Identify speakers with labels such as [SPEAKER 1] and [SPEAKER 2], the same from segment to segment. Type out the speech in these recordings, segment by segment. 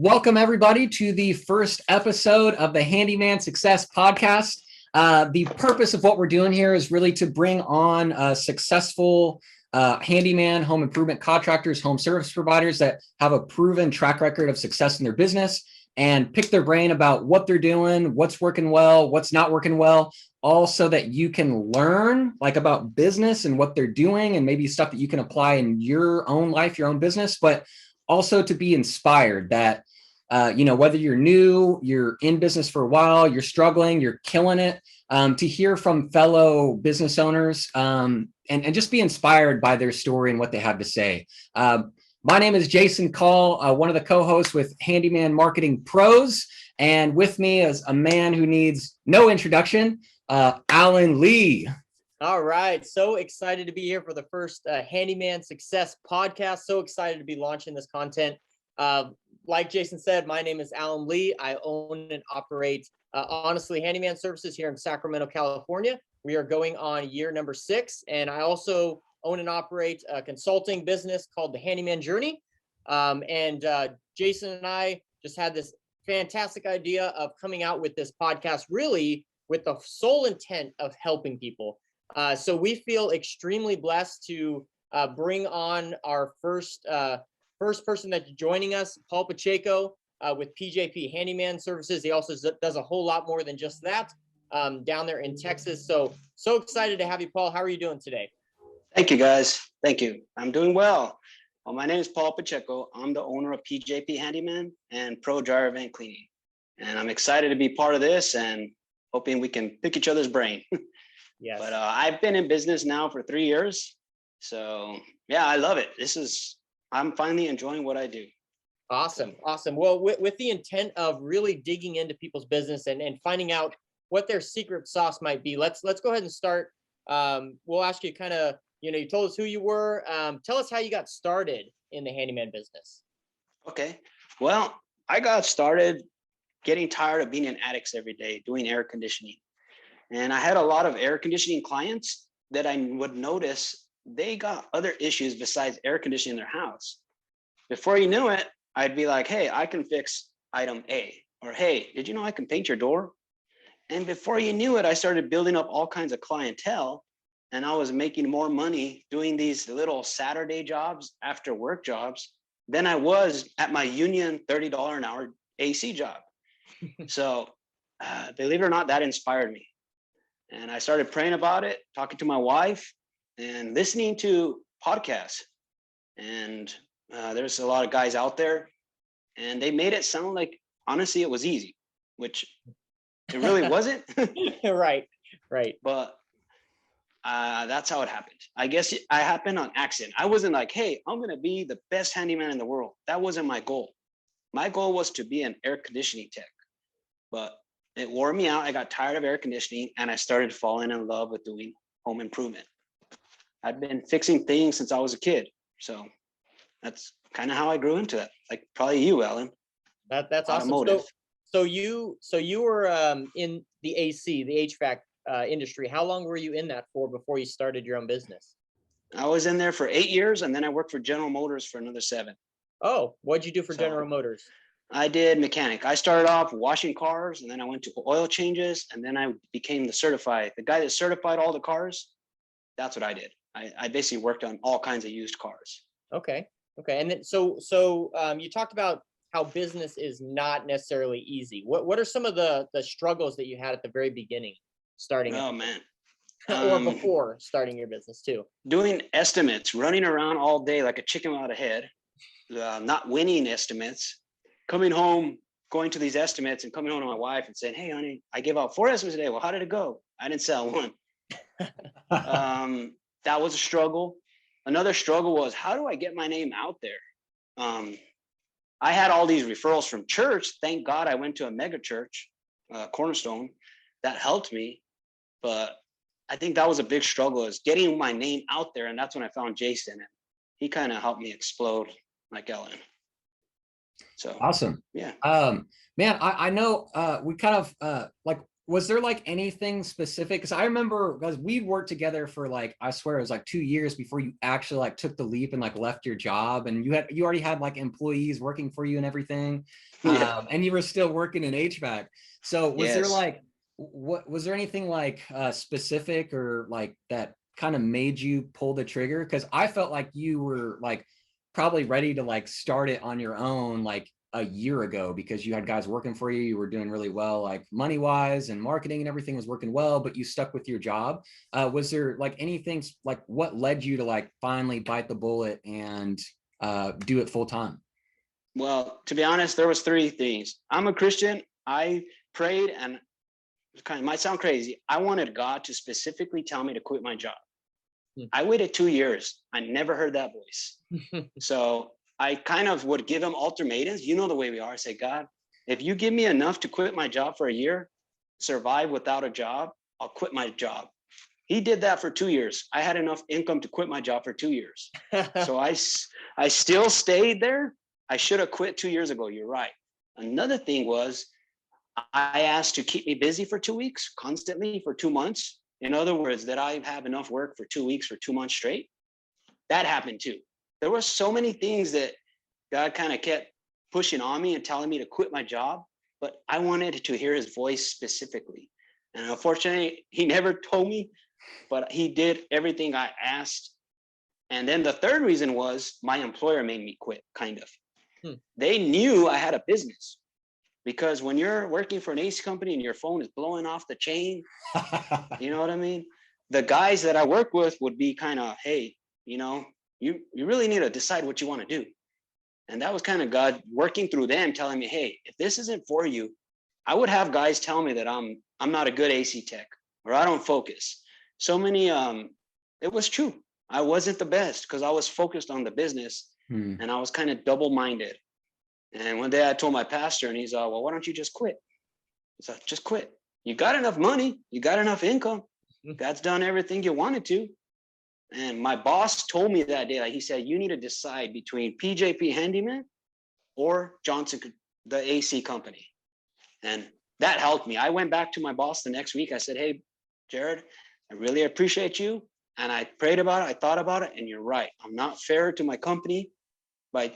[SPEAKER 1] Welcome, everybody, to the first episode of the Handyman Success Podcast. The purpose of what we're doing here is really to bring on successful handyman, home improvement contractors, home service providers that have a proven track record of success in their business and pick their brain about what they're doing, what's working well, what's not working well, all so that you can learn about business and what they're doing and maybe stuff that you can apply in your own life, your own business, but also to be inspired that whether you're new, you're in business for a while, you're struggling, you're killing it, to hear from fellow business owners and just be inspired by their story and what they have to say. My name is Jason Call, one of the co-hosts with Handyman Marketing Pros. And with me is a man who needs no introduction, Alan Lee.
[SPEAKER 2] All right. So excited to be here for the first Handyman Success Podcast. So excited to be launching this content. Like Jason said, my name is Alan Lee. I own and operate, Honestly, Handyman Services here in Sacramento, California. We are going on year number 6. And I also own and operate a consulting business called The Handyman Journey. Jason and I just had this fantastic idea of coming out with this podcast, really with the sole intent of helping people. So we feel extremely blessed to bring on our first person that's joining us, Paul Pacheco with PJP Handyman Services. He also does a whole lot more than just that down there in Texas. So excited to have you, Paul. How are you doing today?
[SPEAKER 3] Thank you, guys. Thank you. I'm doing well. Well, my name is Paul Pacheco. I'm the owner of PJP Handyman and Pro Dryer Vent Cleaning. And I'm excited to be part of this and hoping we can pick each other's brain.
[SPEAKER 2] Yes.
[SPEAKER 3] But I've been in business now for 3 years. So yeah, I love it. I'm finally enjoying what I do.
[SPEAKER 2] Awesome. Well, with the intent of really digging into people's business and finding out what their secret sauce might be, let's go ahead and start. We'll ask you kind of, you told us who you were. Tell us how you got started in the handyman business.
[SPEAKER 3] Okay. Well, I got started getting tired of being in attics every day, doing air conditioning. And I had a lot of air conditioning clients that I would notice they got other issues besides air conditioning their house. Before you knew it, I'd be like, hey, I can fix item A. Or, hey, did you know I can paint your door? And before you knew it, I started building up all kinds of clientele. And I was making more money doing these little Saturday jobs, after work jobs, than I was at my union $30 an hour AC job. So believe it or not, that inspired me. And I started praying about it, talking to my wife, and listening to podcasts. And there's a lot of guys out there, and they made it sound like, honestly, it was easy, which it really wasn't.
[SPEAKER 2] Right.
[SPEAKER 3] But that's how it happened. I guess it happened on accident. I wasn't like, hey, I'm going to be the best handyman in the world. That wasn't my goal. My goal was to be an air conditioning tech. But it wore me out. I got tired of air conditioning, and I started falling in love with doing home improvement. I've been fixing things since I was a kid. So that's kind of how I grew into it. Like probably you, Alan.
[SPEAKER 2] That's awesome. So you were in the AC, the HVAC industry. How long were you in that for before you started your own business?
[SPEAKER 3] I was in there for 8 years, and then I worked for General Motors for another 7.
[SPEAKER 2] Oh, what'd you do for General Motors?
[SPEAKER 3] I did mechanic. I started off washing cars, and then I went to oil changes, and then I became the guy that certified all the cars. That's what I did. I basically worked on all kinds of used cars.
[SPEAKER 2] Okay. And then so you talked about how business is not necessarily easy. What are some of the struggles that you had at the very beginning, starting?
[SPEAKER 3] Oh man.
[SPEAKER 2] Or before starting your business too?
[SPEAKER 3] Doing estimates, running around all day like a chicken without a head, not winning estimates, coming home, going to these estimates and coming home to my wife and saying, hey, honey, I gave out 4 estimates today. Well, how did it go? I didn't sell one. That was a struggle. Another struggle was, how do I get my name out there? I had all these referrals from church. Thank God I went to a mega church, Cornerstone. That helped me. But I think that was a big struggle, is getting my name out there. And that's when I found Jason. And he kind of helped me explode like Ellen. So
[SPEAKER 1] awesome.
[SPEAKER 3] Yeah.
[SPEAKER 1] Man, I know we kind of Was there like anything specific? Because I remember, because we worked together for like, I swear it was like 2 years before you actually like took the leap and like left your job, and you already had like employees working for you and everything.
[SPEAKER 3] Yeah.
[SPEAKER 1] And you were still working in HVAC. So was there
[SPEAKER 3] Yes.
[SPEAKER 1] like, what was there anything like specific or like that kind of made you pull the trigger? Because I felt like you were like probably ready to like start it on your own like a year ago, because you had guys working for you, you were doing really well, like money wise and marketing and everything was working well, but you stuck with your job. Was there like anything like what led you to like finally bite the bullet and do it full time?
[SPEAKER 3] Well, to be honest, there was three things. I'm a Christian. I prayed, and it kind of might sound crazy. I wanted God to specifically tell me to quit my job. I waited 2 years. I never heard that voice. So I kind of would give him ultimatums. You know the way we are. I say, God, if you give me enough to quit my job for a year, survive without a job, I'll quit my job. He did that for 2 years. I had enough income to quit my job for 2 years. So I still stayed there. I should have quit 2 years ago. You're right. Another thing was I asked to keep me busy for 2 weeks, constantly for 2 months. In other words, that I have enough work for 2 weeks for 2 months straight. That happened too. There were so many things that God kind of kept pushing on me and telling me to quit my job, but I wanted to hear his voice specifically. And unfortunately, he never told me, but he did everything I asked. And then the third reason was my employer made me quit, kind of. They knew I had a business, because when you're working for an AC company and your phone is blowing off the chain, you know what I mean? The guys that I work with would be kind of, hey, you really need to decide what you want to do. And that was kind of God working through them, telling me, hey, if this isn't for you, I would have guys tell me that I'm not a good AC tech, or I don't focus. So many, it was true. I wasn't the best because I was focused on the business and I was kind of double-minded. And one day I told my pastor, and he's well, why don't you just quit? He's like, just quit. You got enough money. You got enough income. God's done everything you wanted to. And my boss told me that day, like he said, you need to decide between PJP Handyman or Johnson, the AC company. And that helped me. I went back to my boss the next week. I said, hey, Jared, I really appreciate you. And I prayed about it. I thought about it. And you're right. I'm not fair to my company by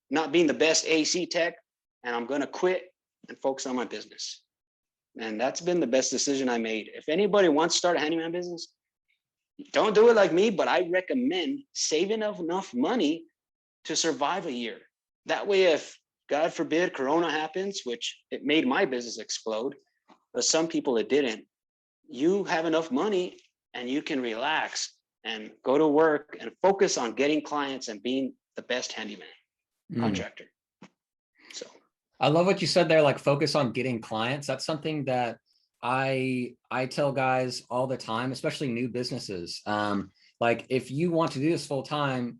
[SPEAKER 3] not being the best AC tech. And I'm going to quit and focus on my business. And that's been the best decision I made. If anybody wants to start a handyman business, don't do it like me, but I recommend saving enough money to survive a year. That way, if God forbid Corona happens, which it made my business explode, but some people it didn't, you have enough money and you can relax and go to work and focus on getting clients and being the best handyman contractor. So
[SPEAKER 1] I love what you said there, like focus on getting clients. That's something that I tell guys all the time, especially new businesses. Like if you want to do this full time,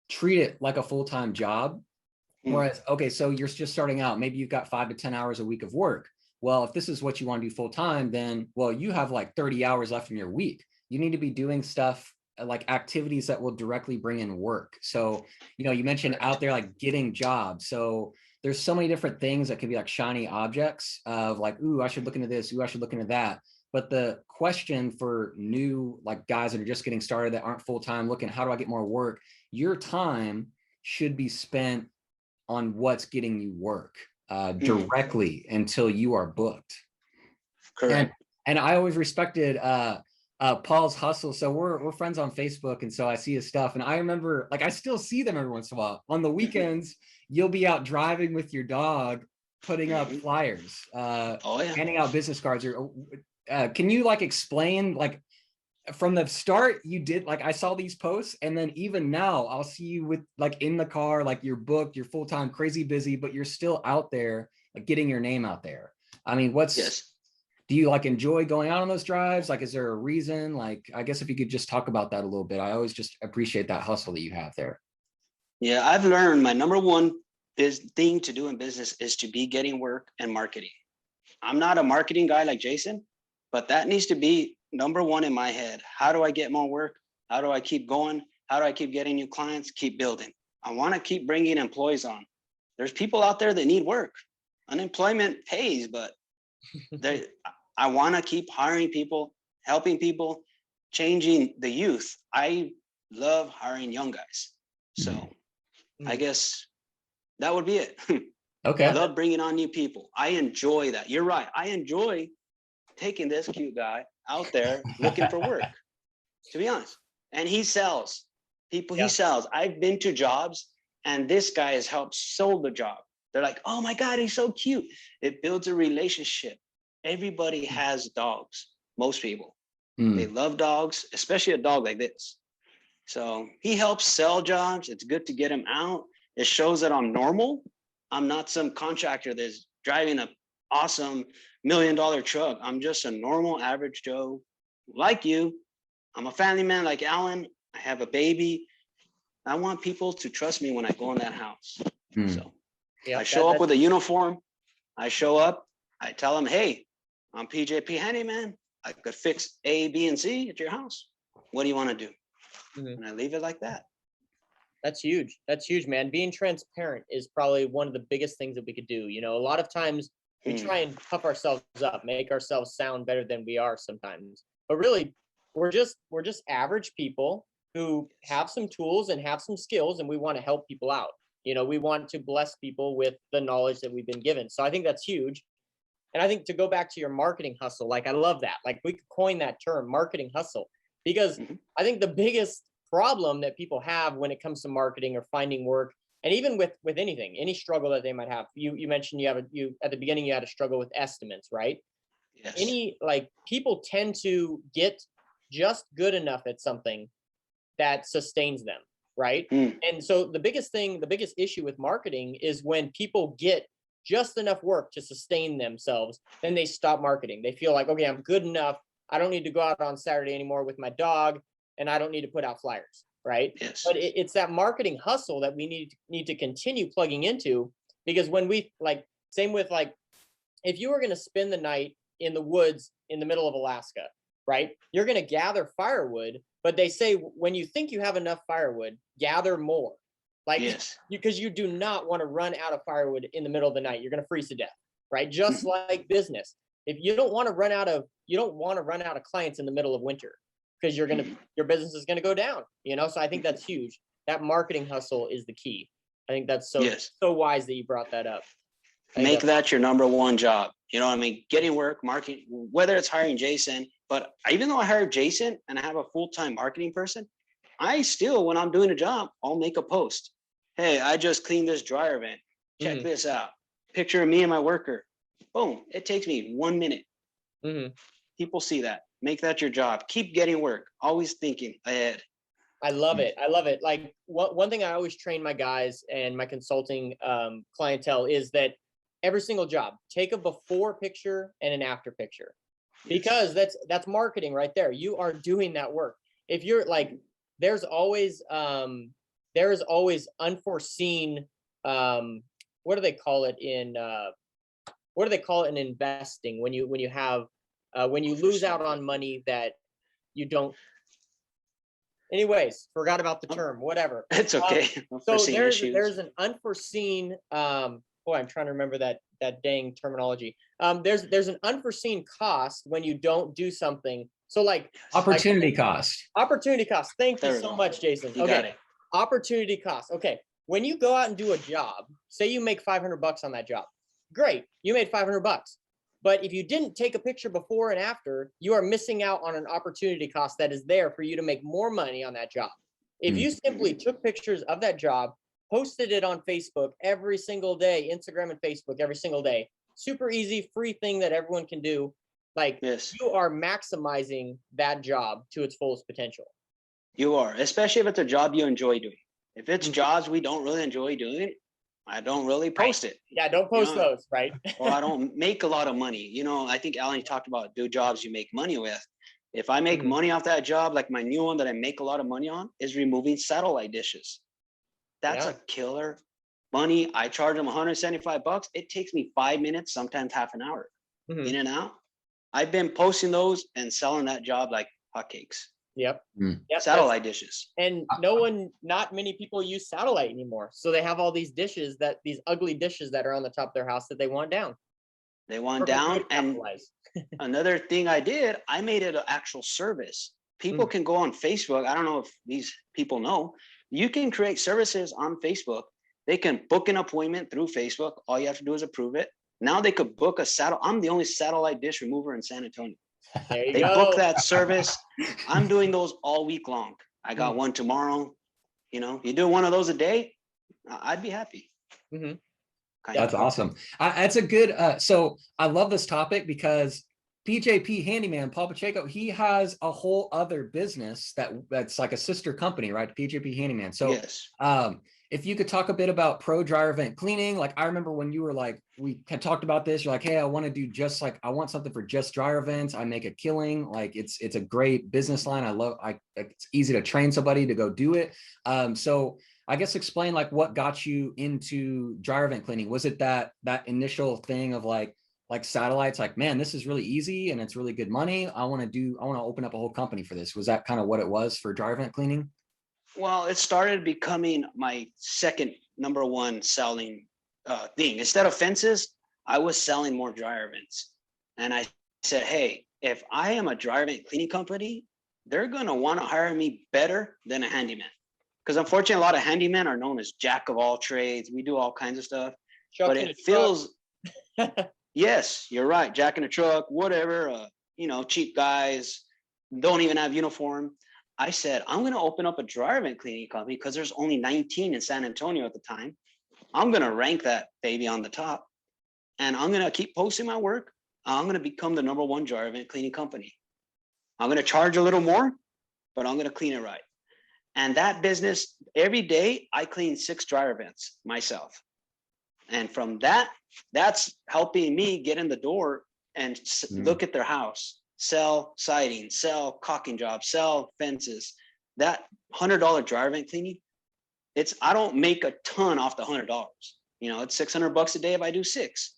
[SPEAKER 1] treat it like a full-time job. Whereas, okay, so you're just starting out, maybe you've got 5 to 10 hours a week of work. Well, if this is what you want to do full time, then, well, you have like 30 hours left in your week. You need to be doing stuff like activities that will directly bring in work. So, you mentioned out there, like getting jobs. So there's so many different things that could be like shiny objects of like, ooh, I should look into this. Ooh, I should look into that. But the question for new like guys that are just getting started that aren't full-time looking, how do I get more work? Your time should be spent on what's getting you work directly until you are booked.
[SPEAKER 3] correct.
[SPEAKER 1] And I always respected Paul's hustle. So we're friends on Facebook, and so I see his stuff. And I remember, like, I still see them every once in a while. On the weekends, you'll be out driving with your dog, putting up flyers, handing out business cards. Or can you like explain like from the start you did, like I saw these posts, and then even now I'll see you with like in the car, like you're booked, you're full-time, crazy busy, but you're still out there like getting your name out there. I mean, do you like enjoy going out on those drives? Like, is there a reason? Like, I guess if you could just talk about that a little bit. I always just appreciate that hustle that you have there.
[SPEAKER 3] Yeah, I've learned my number one thing to do in business is to be getting work and marketing. I'm not a marketing guy like Jason, but that needs to be number one in my head. How do I get more work? How do I keep going? How do I keep getting new clients? Keep building. I want to keep bringing employees on. There's people out there that need work. Unemployment pays, but I want to keep hiring people, helping people, changing the youth. I love hiring young guys. So I guess that would be it.
[SPEAKER 1] Okay.
[SPEAKER 3] I love bringing on new people. I enjoy that. You're right. I enjoy taking this cute guy out there looking for work, to be honest. And he sells people. He sells. I've been to jobs and this guy has helped sell the job. They're like, oh my God, he's so cute. It builds a relationship. Everybody has dogs. Most people, they love dogs, especially a dog like this. So he helps sell jobs. It's good to get him out. It shows that I'm normal. I'm not some contractor that's driving an awesome $1 million truck. I'm just a normal average Joe like you. I'm a family man like Alan. I have a baby. I want people to trust me when I go in that house. So I show up with a uniform. I show up. I tell them, hey, I'm PJP Handyman. I could fix A, B, and C at your house. What do you want to do? And I leave it like that.
[SPEAKER 2] That's huge. That's huge, man. Being transparent is probably one of the biggest things that we could do. You know, a lot of times we try and puff ourselves up, make ourselves sound better than we are sometimes. But really, we're just average people who have some tools and have some skills, and we want to help people out. You know, we want to bless people with the knowledge that we've been given. So I think that's huge. And I think to go back to your marketing hustle, like I love that. Like we could coin that term, marketing hustle, because I think the biggest problem that people have when it comes to marketing or finding work, and even with anything, any struggle that they might have. You mentioned you at the beginning you had a struggle with estimates, right?
[SPEAKER 3] Yes.
[SPEAKER 2] People tend to get just good enough at something that sustains them, right? And so the biggest issue with marketing is when people get just enough work to sustain themselves, then they stop marketing. They feel like, okay, I'm good enough. I don't need to go out on Saturday anymore with my dog, and I don't need to put out flyers, right?
[SPEAKER 3] Yes.
[SPEAKER 2] But it's that marketing hustle that we need to continue plugging into, because when we same with if you were going to spend the night in the woods in the middle of Alaska, right? You're going to gather firewood, but they say when you think you have enough firewood, gather more. Because you do not want to run out of firewood in the middle of the night. You're going to freeze to death, right? Just like business. If you don't want to run out of clients in the middle of winter, because your business is going to go down, you know? So I think that's huge. That marketing hustle is the key. I think that's so wise that you brought that up.
[SPEAKER 3] Make that your number one job. You know what I mean? Getting work, marketing, whether it's hiring Jason, but even though I hired Jason and I have a full-time marketing person, I still, when I'm doing a job, I'll make a post. Hey, I just cleaned this dryer vent. Check this out. Picture of me and my worker. Boom. It takes me 1 minute. People see that. Make that your job. Keep getting work. Always thinking ahead.
[SPEAKER 2] I love it. I love it. Like one thing I always train my guys and my consulting clientele is that every single job, take a before picture and an after picture, because that's marketing right there. You are doing that work. If you're there is always unforeseen, what do they call it in investing, when you lose out on money that you don't. Anyways, forgot about the term, whatever.
[SPEAKER 3] It's okay.
[SPEAKER 2] So there's an unforeseen, I'm trying to remember that dang terminology. There's an unforeseen cost when you don't do something. So
[SPEAKER 1] opportunity cost.
[SPEAKER 2] Opportunity cost. Thank you so much, Jason.
[SPEAKER 3] You got it.
[SPEAKER 2] Opportunity cost. Okay. When you go out and do a job, say you make $500 on that job. Great. You made $500. But if you didn't take a picture before and after, you are missing out on an opportunity cost that is there for you to make more money on that job. If you simply took pictures of that job, posted it on Facebook every single day, Instagram and Facebook every single day, super easy, free thing that everyone can do. You are maximizing that job to its fullest potential.
[SPEAKER 3] You are, especially if it's a job you enjoy doing. If it's jobs we don't really enjoy doing, I don't really post it.
[SPEAKER 2] Yeah, don't post those, right?
[SPEAKER 3] Or I don't make a lot of money. You know, I think Alan talked about do jobs you make money with. If I make money off that job, like my new one that I make a lot of money on is removing satellite dishes. That's a killer money. I charge them $175. It takes me 5 minutes, sometimes half an hour, in and out. I've been posting those and selling that job like hotcakes.
[SPEAKER 2] Yep.
[SPEAKER 3] Satellite dishes.
[SPEAKER 2] And not many people use satellite anymore. So they have all these dishes, these ugly dishes that are on the top of their house that they want down.
[SPEAKER 3] They want
[SPEAKER 2] Perfect way
[SPEAKER 3] down.
[SPEAKER 2] to
[SPEAKER 3] And
[SPEAKER 2] capitalize.
[SPEAKER 3] another thing I did, I made it an actual service. People can go on Facebook. I don't know if these people know. You can create services on Facebook. They can book an appointment through Facebook. All you have to do is approve it. Now they could book a I'm the only satellite dish remover in San Antonio.
[SPEAKER 2] There you
[SPEAKER 3] They
[SPEAKER 2] go.
[SPEAKER 3] book that service. I'm doing those all week long. I got one tomorrow. You know, you do one of those a day, I'd be happy.
[SPEAKER 1] That's awesome. That's a good, so I love this topic because PJP Handyman, Paul Pacheco, he has a whole other business that's like a sister company, right? PJP Handyman. So
[SPEAKER 3] yes.
[SPEAKER 1] If you could talk a bit about pro dryer vent cleaning. Like I remember when you were like, we had talked about this, you're like, hey, I want to do just like, I want something for just dryer vents. I make a killing. Like it's a great business line. It's easy to train somebody to go do it. So I guess explain like what got you into dryer vent cleaning. Was it that initial thing of like satellites, like, man, this is really easy and it's really good money. I want to open up a whole company for this. Was that kind of what it was for dryer vent cleaning?
[SPEAKER 3] Well, it started becoming my second number one selling thing. Instead of fences, I was selling more dryer vents. And I said, hey, if I am a dryer vent cleaning company, they're going to want to hire me better than a handyman. Because unfortunately, a lot of handymen are known as jack of all trades. We do all kinds of stuff. But it feels, yes, you're right. Jack in a truck, whatever, cheap guys, don't even have uniform. I said, I'm going to open up a dryer vent cleaning company because there's only 19 in San Antonio at the time. I'm going to rank that baby on the top. And I'm going to keep posting my work. I'm going to become the number one dryer vent cleaning company. I'm going to charge a little more, but I'm going to clean it right. And that business, every day, I clean 6 dryer vents myself. And from that's helping me get in the door and look at their house. Sell siding, sell caulking jobs, sell fences. That $100 dryer vent cleaning, I don't make a ton off the $100. It's $600 a day if I do 6.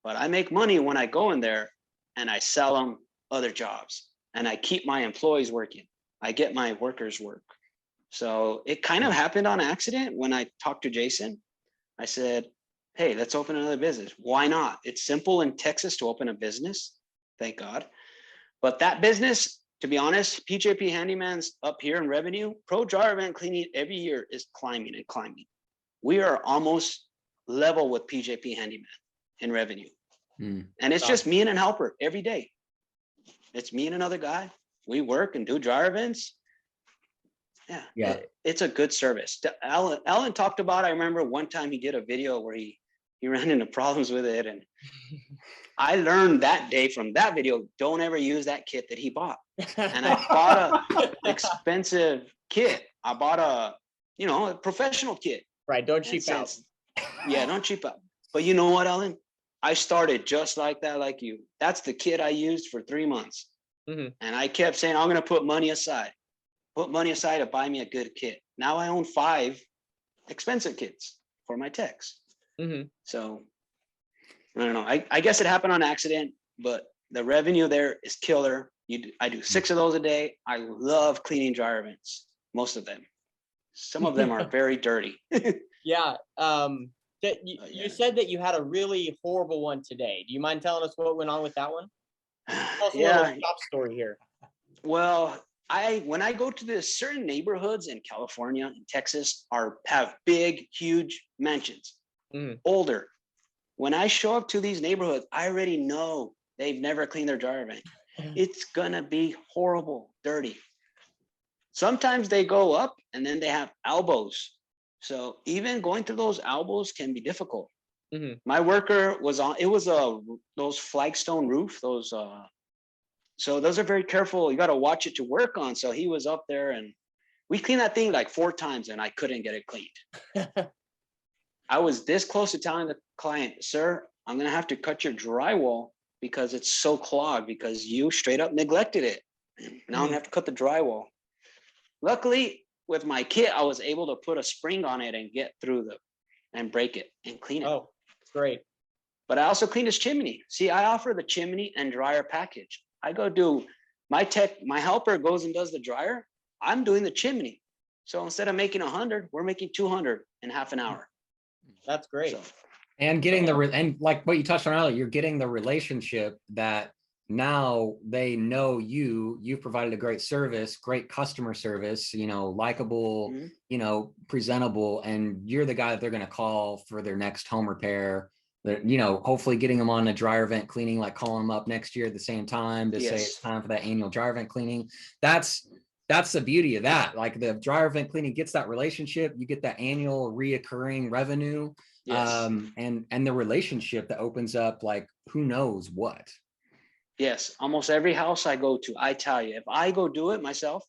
[SPEAKER 3] But I make money when I go in there and I sell them other jobs and I keep my employees working. I get my workers work. So it kind of happened on accident when I talked to Jason. I said, hey, let's open another business. Why not? It's simple in Texas to open a business. Thank God. But that business, to be honest, PJP Handyman's up here in revenue. Pro dryer vent cleaning every year is climbing and climbing. We are almost level with PJP Handyman in revenue. And it's just me and a helper every day. It's me and another guy. We work and do dryer vents. Yeah. It's a good service. Alan talked about, I remember one time he did a video where he ran into problems with it. And I learned that day from that video, don't ever use that kit that he bought. And I bought an expensive kit. I bought a professional kit.
[SPEAKER 2] Right. Don't cheap out.
[SPEAKER 3] Yeah, don't cheap out. But you know what, Alan? I started just like that, like you. That's the kit I used for 3 months. And I kept saying, I'm going to put money aside. Put money aside to buy me a good kit. Now I own 5 expensive kits for my techs. So I don't know. I guess it happened on accident, but the revenue there is killer. I do 6 of those a day. I love cleaning dryer vents, most of them. Some of them are very dirty.
[SPEAKER 2] Yeah. You said that you had a really horrible one today. Do you mind telling us what went on with that one? Tell us a little shop story here.
[SPEAKER 3] Well, when I go to the certain neighborhoods in California and Texas have big, huge mansions, older. When I show up to these neighborhoods, I already know they've never cleaned their dryer vent. It's gonna be horrible, dirty. Sometimes they go up and then they have elbows. So even going through those elbows can be difficult. My worker was on, it was those flagstone roof, so those are very careful. You got to watch it to work on. So he was up there and we cleaned that thing like 4 times and I couldn't get it cleaned. I was this close to telling the client, sir, I'm going to have to cut your drywall because it's so clogged because you straight up neglected it. Now I'm going to have to cut the drywall. Luckily, with my kit, I was able to put a spring on it and get through and break it and clean it.
[SPEAKER 2] Oh, great.
[SPEAKER 3] But I also cleaned his chimney. See, I offer the chimney and dryer package. I go do my helper goes and does the dryer. I'm doing the chimney. So instead of making 100, we're making 200 in half an hour.
[SPEAKER 2] That's great.
[SPEAKER 3] So,
[SPEAKER 1] And getting and like what you touched on earlier, you're getting the relationship that now they know you've provided a great service, great customer service, likable, presentable, and you're the guy that they're going to call for their next home repair. That, hopefully getting them on a dryer vent cleaning, like calling them up next year at the same time to say it's time for that annual dryer vent cleaning. That's the beauty of that. Like the dryer vent cleaning gets that relationship, you get that annual reoccurring revenue. And the relationship that opens up like who knows what.
[SPEAKER 3] Yes, almost every house I go to, I tell you, if I go do it myself,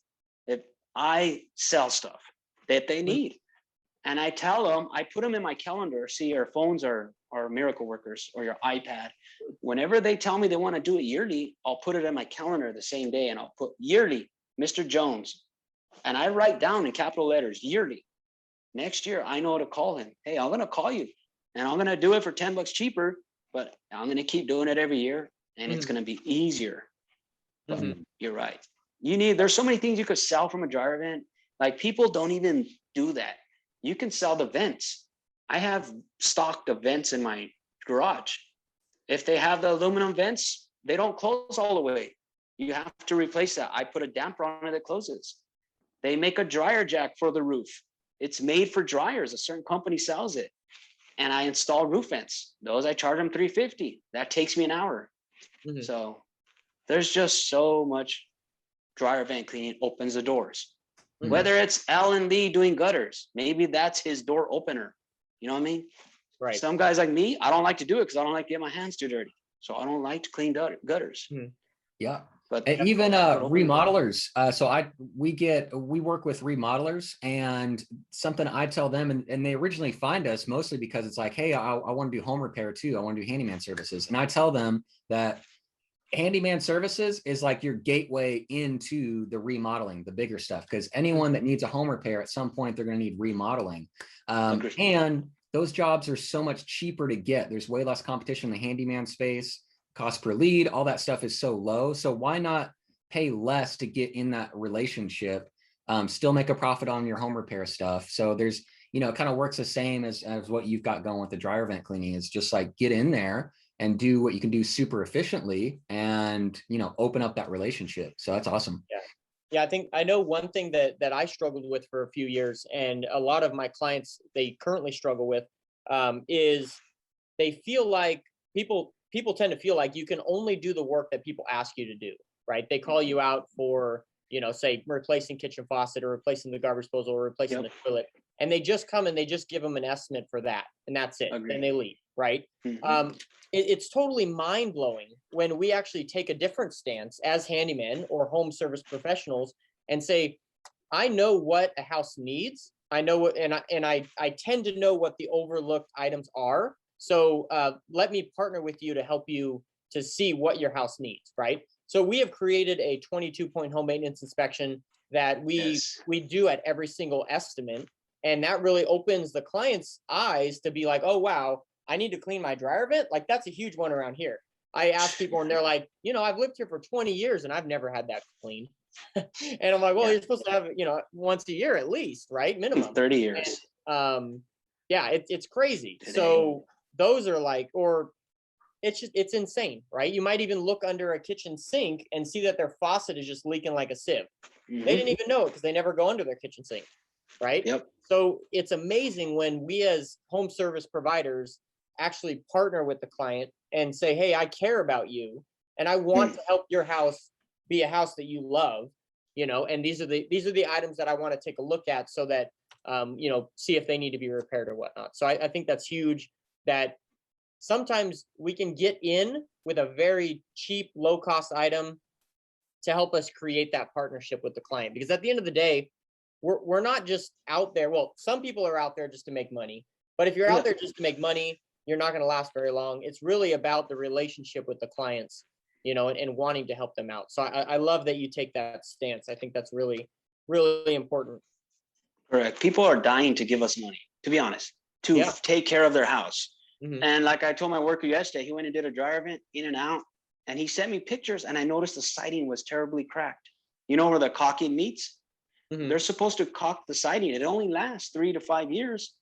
[SPEAKER 3] if I sell stuff that they need, and I tell them, I put them in my calendar. See, your phones are miracle workers, or your iPad. Whenever they tell me they want to do it yearly, I'll put it in my calendar the same day, and I'll put yearly, Mr. Jones, and I write down in capital letters yearly. Next year, I know to call him. Hey, I'm going to call you, and I'm going to do it for $10 cheaper, but I'm going to keep doing it every year, and it's going to be easier. But you're right. There's so many things you could sell from a dryer vent. Like, people don't even do that. You can sell the vents. I have stocked the vents in my garage. If they have the aluminum vents, they don't close all the way. You have to replace that. I put a damper on it that closes. They make a dryer jack for the roof. It's made for dryers. A certain company sells it. And I install roof vents. Those I charge them $350. That takes me an hour. So there's just so much. Dryer vent cleaning opens the doors. Whether it's Alan Lee doing gutters, maybe that's his door opener. You know what I mean?
[SPEAKER 2] Right.
[SPEAKER 3] Some guys like me, I don't like to do it because I don't like to get my hands too dirty. So I don't like to clean gutters.
[SPEAKER 1] Yeah.
[SPEAKER 3] But
[SPEAKER 1] even remodelers. We work with remodelers, and something I tell them, and they originally find us mostly because it's like, hey, I want to do home repair too. I want to do handyman services. And I tell them that handyman services is like your gateway into the remodeling, the bigger stuff, because anyone that needs a home repair at some point, they're going to need remodeling. And those jobs are so much cheaper to get. There's way less competition in the handyman space. Cost per lead, all that stuff is so low. So why not pay less to get in that relationship, still make a profit on your home repair stuff? So there's, it kind of works the same as what you've got going with the dryer vent cleaning. Is just like get in there and do what you can do super efficiently and, open up that relationship. So that's awesome.
[SPEAKER 2] Yeah, I know one thing that I struggled with for a few years, and a lot of my clients, they currently struggle with, is they feel like people tend to feel like you can only do the work that people ask you to do, right? They call you out for, say replacing kitchen faucet or replacing the garbage disposal or replacing the toilet. And they just come and they just give them an estimate for that. And that's it. Agreed. And they leave, right? It's totally mind blowing when we actually take a different stance as handymen or home service professionals and say, I know what a house needs. I know what, and I tend to know what the overlooked items are. So let me partner with you to help you to see what your house needs, right? So we have created a 22-point home maintenance inspection that we do at every single estimate. And that really opens the client's eyes to be like, oh, wow, I need to clean my dryer vent. Like, that's a huge one around here. I ask people and they're like, I've lived here for 20 years and I've never had that cleaned. And I'm like, well, you're supposed to have it, once a year at least, right? Minimum.
[SPEAKER 3] 30 years.
[SPEAKER 2] And, it's crazy. Today. So those are like, or it's insane, right? You might even look under a kitchen sink and see that their faucet is just leaking like a sieve. They didn't even know it because they never go under their kitchen sink, right?
[SPEAKER 3] Yep.
[SPEAKER 2] So it's amazing when we as home service providers actually partner with the client and say, hey, I care about you and I want to help your house be a house that you love, and these are the items that I want to take a look at so that, see if they need to be repaired or whatnot. So I think that's huge, that sometimes we can get in with a very cheap, low cost item to help us create that partnership with the client. Because at the end of the day, we're not just out there. Well, some people are out there just to make money, but if you're out there just to make money, you're not going to last very long. It's really about the relationship with the clients, and wanting to help them out. So I love that you take that stance. I think that's really, really important.
[SPEAKER 3] Correct. People are dying to give us money, to be honest, to take care of their house. And like I told my worker yesterday, he went and did a dryer vent in and out, and he sent me pictures, and I noticed the siding was terribly cracked. Where the caulking meets? They're supposed to caulk the siding. It only lasts 3 to 5 years.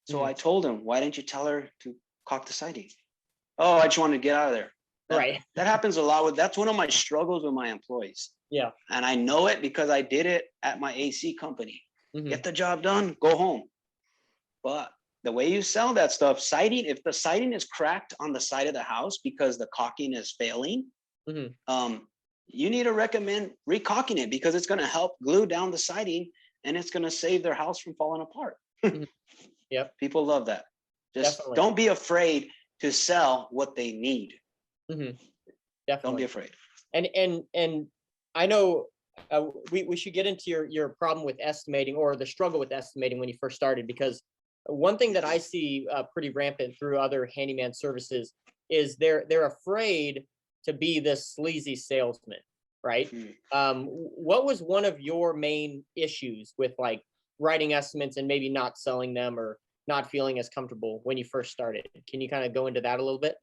[SPEAKER 3] So I told him, why didn't you tell her to caulk the siding. Oh, I just want to get out of there.
[SPEAKER 2] Right.
[SPEAKER 3] That happens a lot that's one of my struggles with my employees.
[SPEAKER 2] Yeah.
[SPEAKER 3] And I know it because I did it at my AC company.
[SPEAKER 2] Mhm.
[SPEAKER 3] Get the job done, go home. But the way you sell that stuff, siding, if the siding is cracked on the side of the house because the caulking is failing,
[SPEAKER 2] Mhm.
[SPEAKER 3] you need to recommend recaulking it because it's going to help glue down the siding and it's going to save their house from falling apart.
[SPEAKER 2] Mhm. Yep.
[SPEAKER 3] People love that. Just
[SPEAKER 2] Definitely.
[SPEAKER 3] don't be afraid to sell what they need.
[SPEAKER 2] Mhm.
[SPEAKER 3] Don't
[SPEAKER 2] Definitely.
[SPEAKER 3] be afraid.
[SPEAKER 2] And I know we should get into your problem with estimating, or the struggle with estimating when you first started, because one thing that I see pretty rampant through other handyman services is they're afraid to be this sleazy salesman, right? What was one of your main issues with like writing estimates and maybe not selling them or not feeling as comfortable when you first started? Can you kind of go into that a little bit?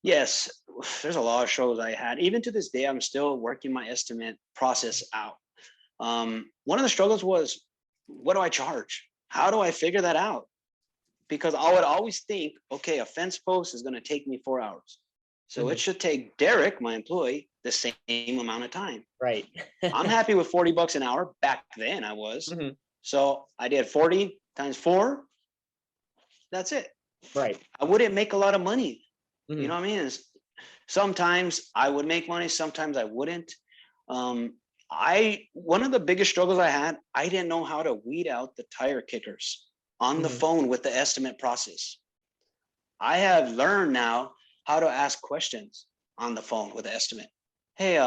[SPEAKER 3] Yes, there's a lot of shows I had. Even to this day, I'm still working my estimate process out. One of the struggles was, what do I charge? How do I figure that out? Because I would always think, okay, a fence post is going to take me 4 hours. So it should take Derek, my employee, the same amount of time.
[SPEAKER 2] Right.
[SPEAKER 3] I'm happy with $40 an hour. Back then I was.
[SPEAKER 2] Mhm.
[SPEAKER 3] So I did 40 times 4. That's it.
[SPEAKER 2] Right.
[SPEAKER 3] I wouldn't make a lot of money.
[SPEAKER 2] Mhm.
[SPEAKER 3] You know what I mean? Sometimes I would make money, sometimes I wouldn't. One of the biggest struggles I had, I didn't know how to weed out the tire kickers on the phone with the estimate process. I have learned now how to ask questions on the phone with the estimate. Hey,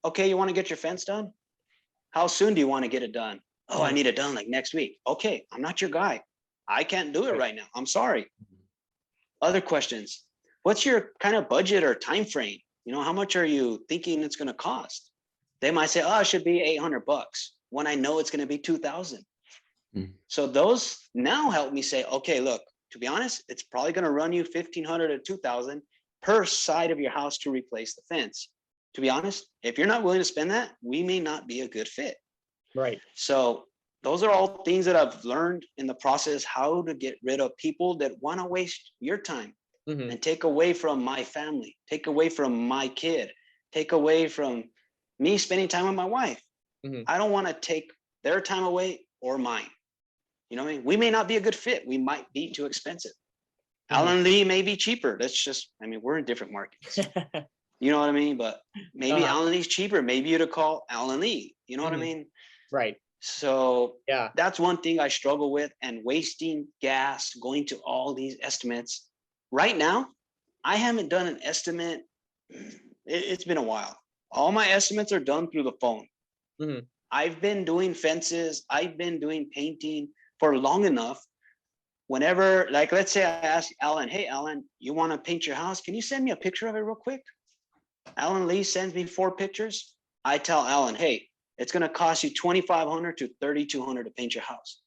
[SPEAKER 3] okay, you want to get your fence done? How soon do you want to get it done? Oh, I need it done like next week. Okay, I'm not your guy. I can't do it right now. I'm sorry. Other questions. What's your kind of budget or time frame? You know, how much are you thinking it's going to cost? They might say, oh, it should be $800 when I know it's going to be 2,000. So those now help me say, okay, look, to be honest, it's probably going to run you 1,500 to 2,000 per side of your house to replace the fence. To be honest, if you're not willing to spend that, we may not be a good fit.
[SPEAKER 2] Right.
[SPEAKER 3] So those are all things that I've learned in the process, how to get rid of people that want to waste your time. And take away from my family, take away from my kid, take away from me spending time with my wife. I don't want to take their time away or mine. You know what I mean? We may not be a good fit. We might be too expensive. Alan Lee may be cheaper. That's just, I mean, we're in different markets. You know what I mean? But maybe Alan Lee's cheaper. Maybe you'd call Alan Lee. You know what I mean?
[SPEAKER 2] Right.
[SPEAKER 3] So
[SPEAKER 2] yeah,
[SPEAKER 3] that's one thing I struggle with, and wasting gas, going to all these estimates. Right now, I haven't done an estimate. It's been a while. All my estimates are done through the phone. I've been doing fences. I've been doing painting for long enough. Whenever, like, let's say I ask Alan, hey, Alan, you want to paint your house? Can you send me a picture of it real quick? Alan Lee sends me 4 pictures. I tell Alan, hey, it's going to cost you $2,500 to $3,200 to paint your house.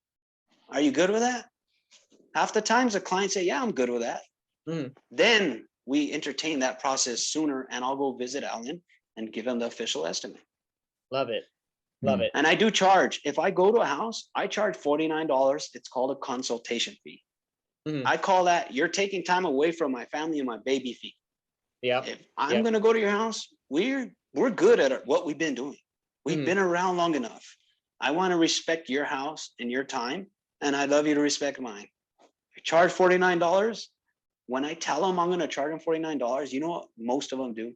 [SPEAKER 3] Are you good with that? Half the times the clients say, yeah, I'm good with that. Then we entertain that process sooner, and I'll go visit Alan and give him the official estimate.
[SPEAKER 2] Love it. Love it.
[SPEAKER 3] And I do charge. If I go to a house, I charge $49. It's called a consultation fee. I call that, you're taking time away from my family and my baby fee.
[SPEAKER 2] Yeah.
[SPEAKER 3] If I'm going to go to your house, we're good at what we've been doing. We've been around long enough. I want to respect your house and your time, and I'd love you to respect mine. I charge $49. When I tell them I'm going to charge them $49, you know what most of them do?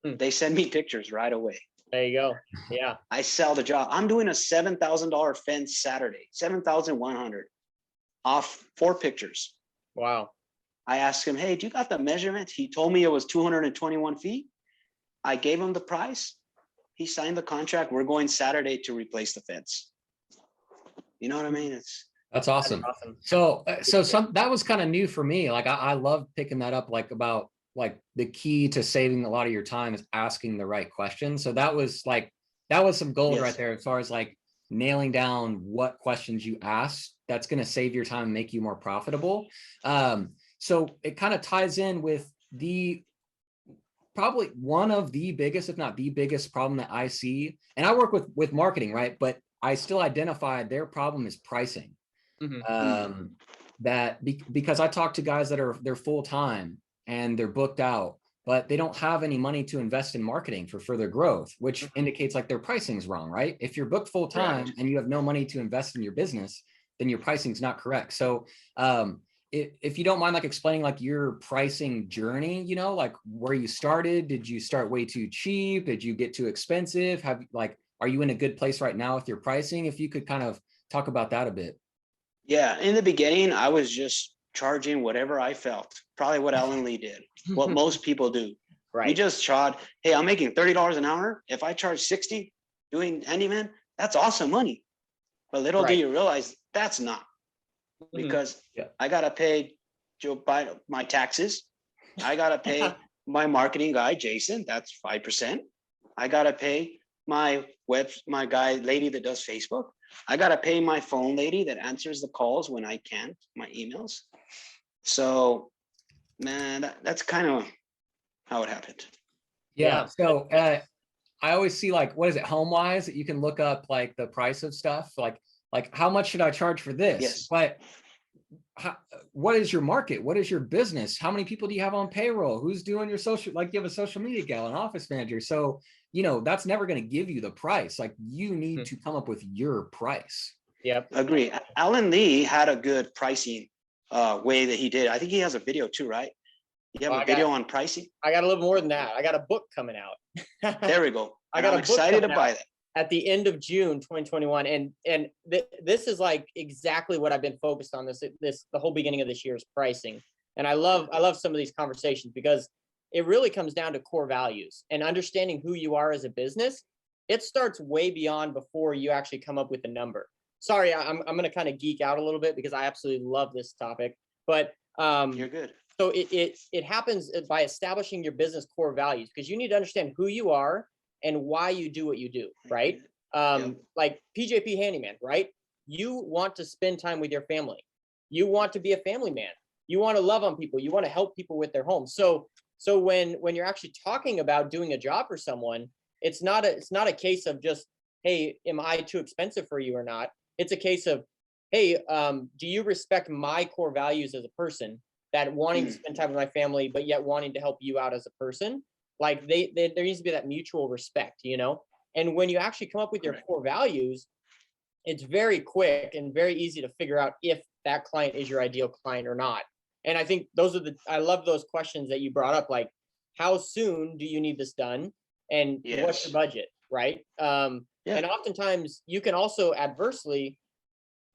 [SPEAKER 3] They send me pictures right away.
[SPEAKER 2] There you go. Yeah.
[SPEAKER 3] I sell the job. I'm doing a $7,000 fence Saturday, $7,100 off 4 pictures.
[SPEAKER 2] Wow.
[SPEAKER 3] I asked him, hey, do you got the measurements? He told me it was 221 feet. I gave him the price. He signed the contract. We're going Saturday to replace the fence. You know what I mean?
[SPEAKER 1] That's awesome. So that was kind of new for me. Like I love picking that up, like about like the key to saving a lot of your time is asking the right questions. So that was some gold right there as far as like nailing down what questions you ask. That's going to save your time and make you more profitable. So it kind of ties in with probably one of the biggest, if not the biggest problem that I see, and I work with marketing, right? But I still identify their problem is pricing. that because I talk to guys that they're full time and they're booked out, but they don't have any money to invest in marketing for further growth, which indicates like their pricing's wrong, right? If you're booked full time and you have no money to invest in your business, then your pricing's not correct. So if you don't mind like explaining like your pricing journey, you know, like where you started, did you start way too cheap? Did you get too expensive? Are you in a good place right now with your pricing? If you could kind of talk about that a bit.
[SPEAKER 3] Yeah, in the beginning, I was just charging whatever I felt, probably what Alan Lee did, what most people do.
[SPEAKER 2] Right.
[SPEAKER 3] We just charge, hey, I'm making $30 an hour. If I charge 60 doing handyman, that's awesome money. But little do you realize that's not, because I got to pay Joe Biden my taxes. I got to pay my marketing guy, Jason, that's 5%. I got to pay my lady that does Facebook. I got to pay my phone lady that answers the calls when I can't, my emails. So, man, that's kind of how it happened.
[SPEAKER 1] Yeah. So I always see like, what is it, HomeWise, that you can look up like the price of stuff, like how much should I charge for this?
[SPEAKER 3] Yes.
[SPEAKER 1] But what is your market? What is your business? How many people do you have on payroll? Who's doing your social, like you have a social media gal, an office manager. So, you know, that's never going to give you the price. Like you need to come up with your price.
[SPEAKER 2] Yep.
[SPEAKER 3] Agree. Alan Lee had a good pricing way that he did. I think he has a video too, right? You have a video on pricing?
[SPEAKER 2] I got a little more than that. I got a book coming out.
[SPEAKER 3] There we go.
[SPEAKER 2] I got
[SPEAKER 3] I'm excited to buy that.
[SPEAKER 2] At the end of June 2021, and this is like exactly what I've been focused on the whole beginning of this year's pricing. And I love some of these conversations because it really comes down to core values and understanding who you are as a business. It starts way beyond before you actually come up with a number. Sorry, I'm going to kind of geek out a little bit because I absolutely love this topic, but
[SPEAKER 3] you're good.
[SPEAKER 2] So it happens by establishing your business core values, because you need to understand who you are and why you do what you do, right? Like PJP Handyman, right? You want to spend time with your family. You want to be a family man. You want to love on people. You want to help people with their homes. So when you're actually talking about doing a job for someone, it's not a case of just, hey, am I too expensive for you or not? It's a case of, hey, do you respect my core values as a person, that wanting to spend time with my family, but yet wanting to help you out as a person? Like there needs to be that mutual respect, you know? And when you actually come up with your core values, it's very quick and very easy to figure out if that client is your ideal client or not. And I think I love those questions that you brought up, like how soon do you need this done? And what's your budget, right? And oftentimes you can also adversely,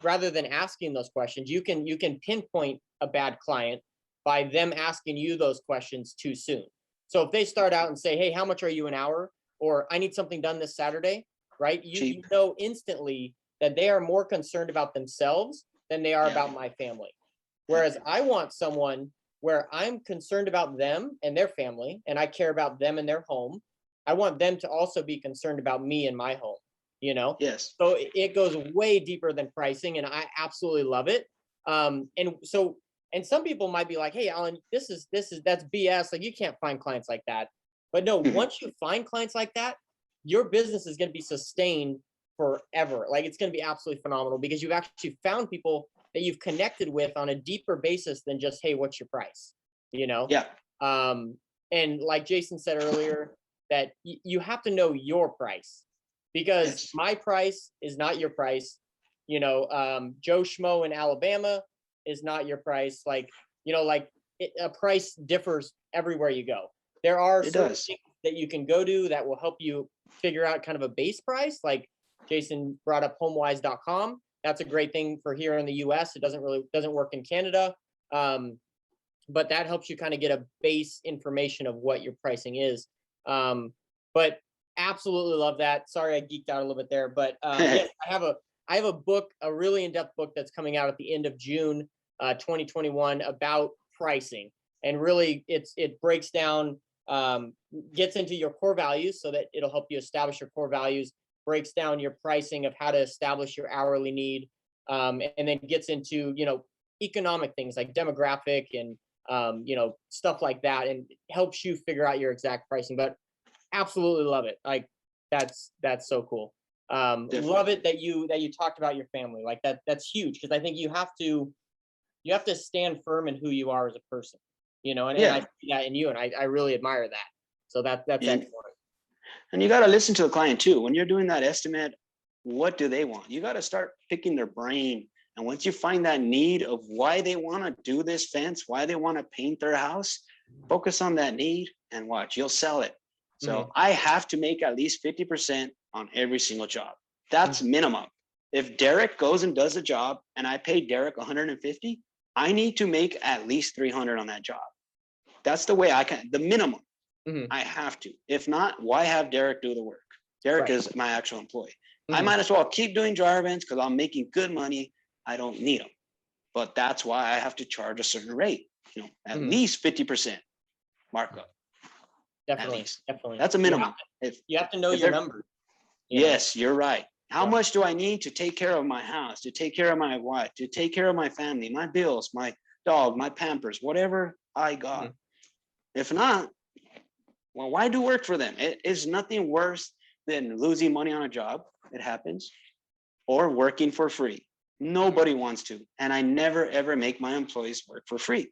[SPEAKER 2] rather than asking those questions, you can pinpoint a bad client by them asking you those questions too soon. So if they start out and say, hey, how much are you an hour? Or I need something done this Saturday, right? You know instantly that they are more concerned about themselves than they are about my family. Whereas I want someone where I'm concerned about them and their family, and I care about them and their home. I want them to also be concerned about me and my home, you know?
[SPEAKER 3] Yes.
[SPEAKER 2] So it goes way deeper than pricing, and I absolutely love it. And some people might be like, hey, Alan, that's BS. Like, you can't find clients like that. But no, once you find clients like that, your business is going to be sustained forever. Like, it's going to be absolutely phenomenal because you've actually found people that you've connected with on a deeper basis than just, hey, what's your price? You know?
[SPEAKER 3] Yeah.
[SPEAKER 2] And like Jason said earlier, that you have to know your price, because my price is not your price. You know, Joe Schmo in Alabama is not your price. Like, you know, like a price differs everywhere you go. There are certain things that you can go to that will help you figure out kind of a base price. Like Jason brought up homewise.com. That's a great thing for here in the US. It doesn't work in Canada. But that helps you kind of get a base information of what your pricing is. But absolutely love that. Sorry, I geeked out a little bit there, but yes, I have a book, a really in-depth book that's coming out at the end of June 2021 about pricing. And really it breaks down, gets into your core values so that it'll help you establish your core values, breaks down your pricing of how to establish your hourly need, and then gets into, you know, economic things like demographic and, you know, stuff like that, and helps you figure out your exact pricing. But absolutely love it. Like that's so cool. Love it that you talked about your family. Like that's huge, because I think you have to, you have to stand firm in who you are as a person, and
[SPEAKER 3] Yeah.
[SPEAKER 2] I see that in you, and I really admire that. So that's
[SPEAKER 3] And,
[SPEAKER 2] excellent.
[SPEAKER 3] and you got to listen to the client too. When you're doing that estimate, what do they want? You got to start picking their brain. And once you find that need of why they want to do this fence, why they want to paint their house, focus on that need and watch, you'll sell it. So I have to make at least 50% on every single job. That's minimum. If Derek goes and does a job and I pay Derek 150, I need to make at least 300 on that job. That's the way I can, the minimum. I have to. If not, why have Derek do the work? Derek is my actual employee. I might as well keep doing dryer vents because I'm making good money. I don't need them. But that's why I have to charge a certain rate, at least 50% markup.
[SPEAKER 2] Definitely. Definitely.
[SPEAKER 3] That's a minimum.
[SPEAKER 2] You have to know your numbers.
[SPEAKER 3] Yes, you're right. How much do I need to take care of my house, to take care of my wife, to take care of my family, my bills, my dog, my Pampers, whatever I got? If not, well, why do work for them? It is nothing worse than losing money on a job. It happens. Or working for free. Nobody wants to. And I never, ever make my employees work for free.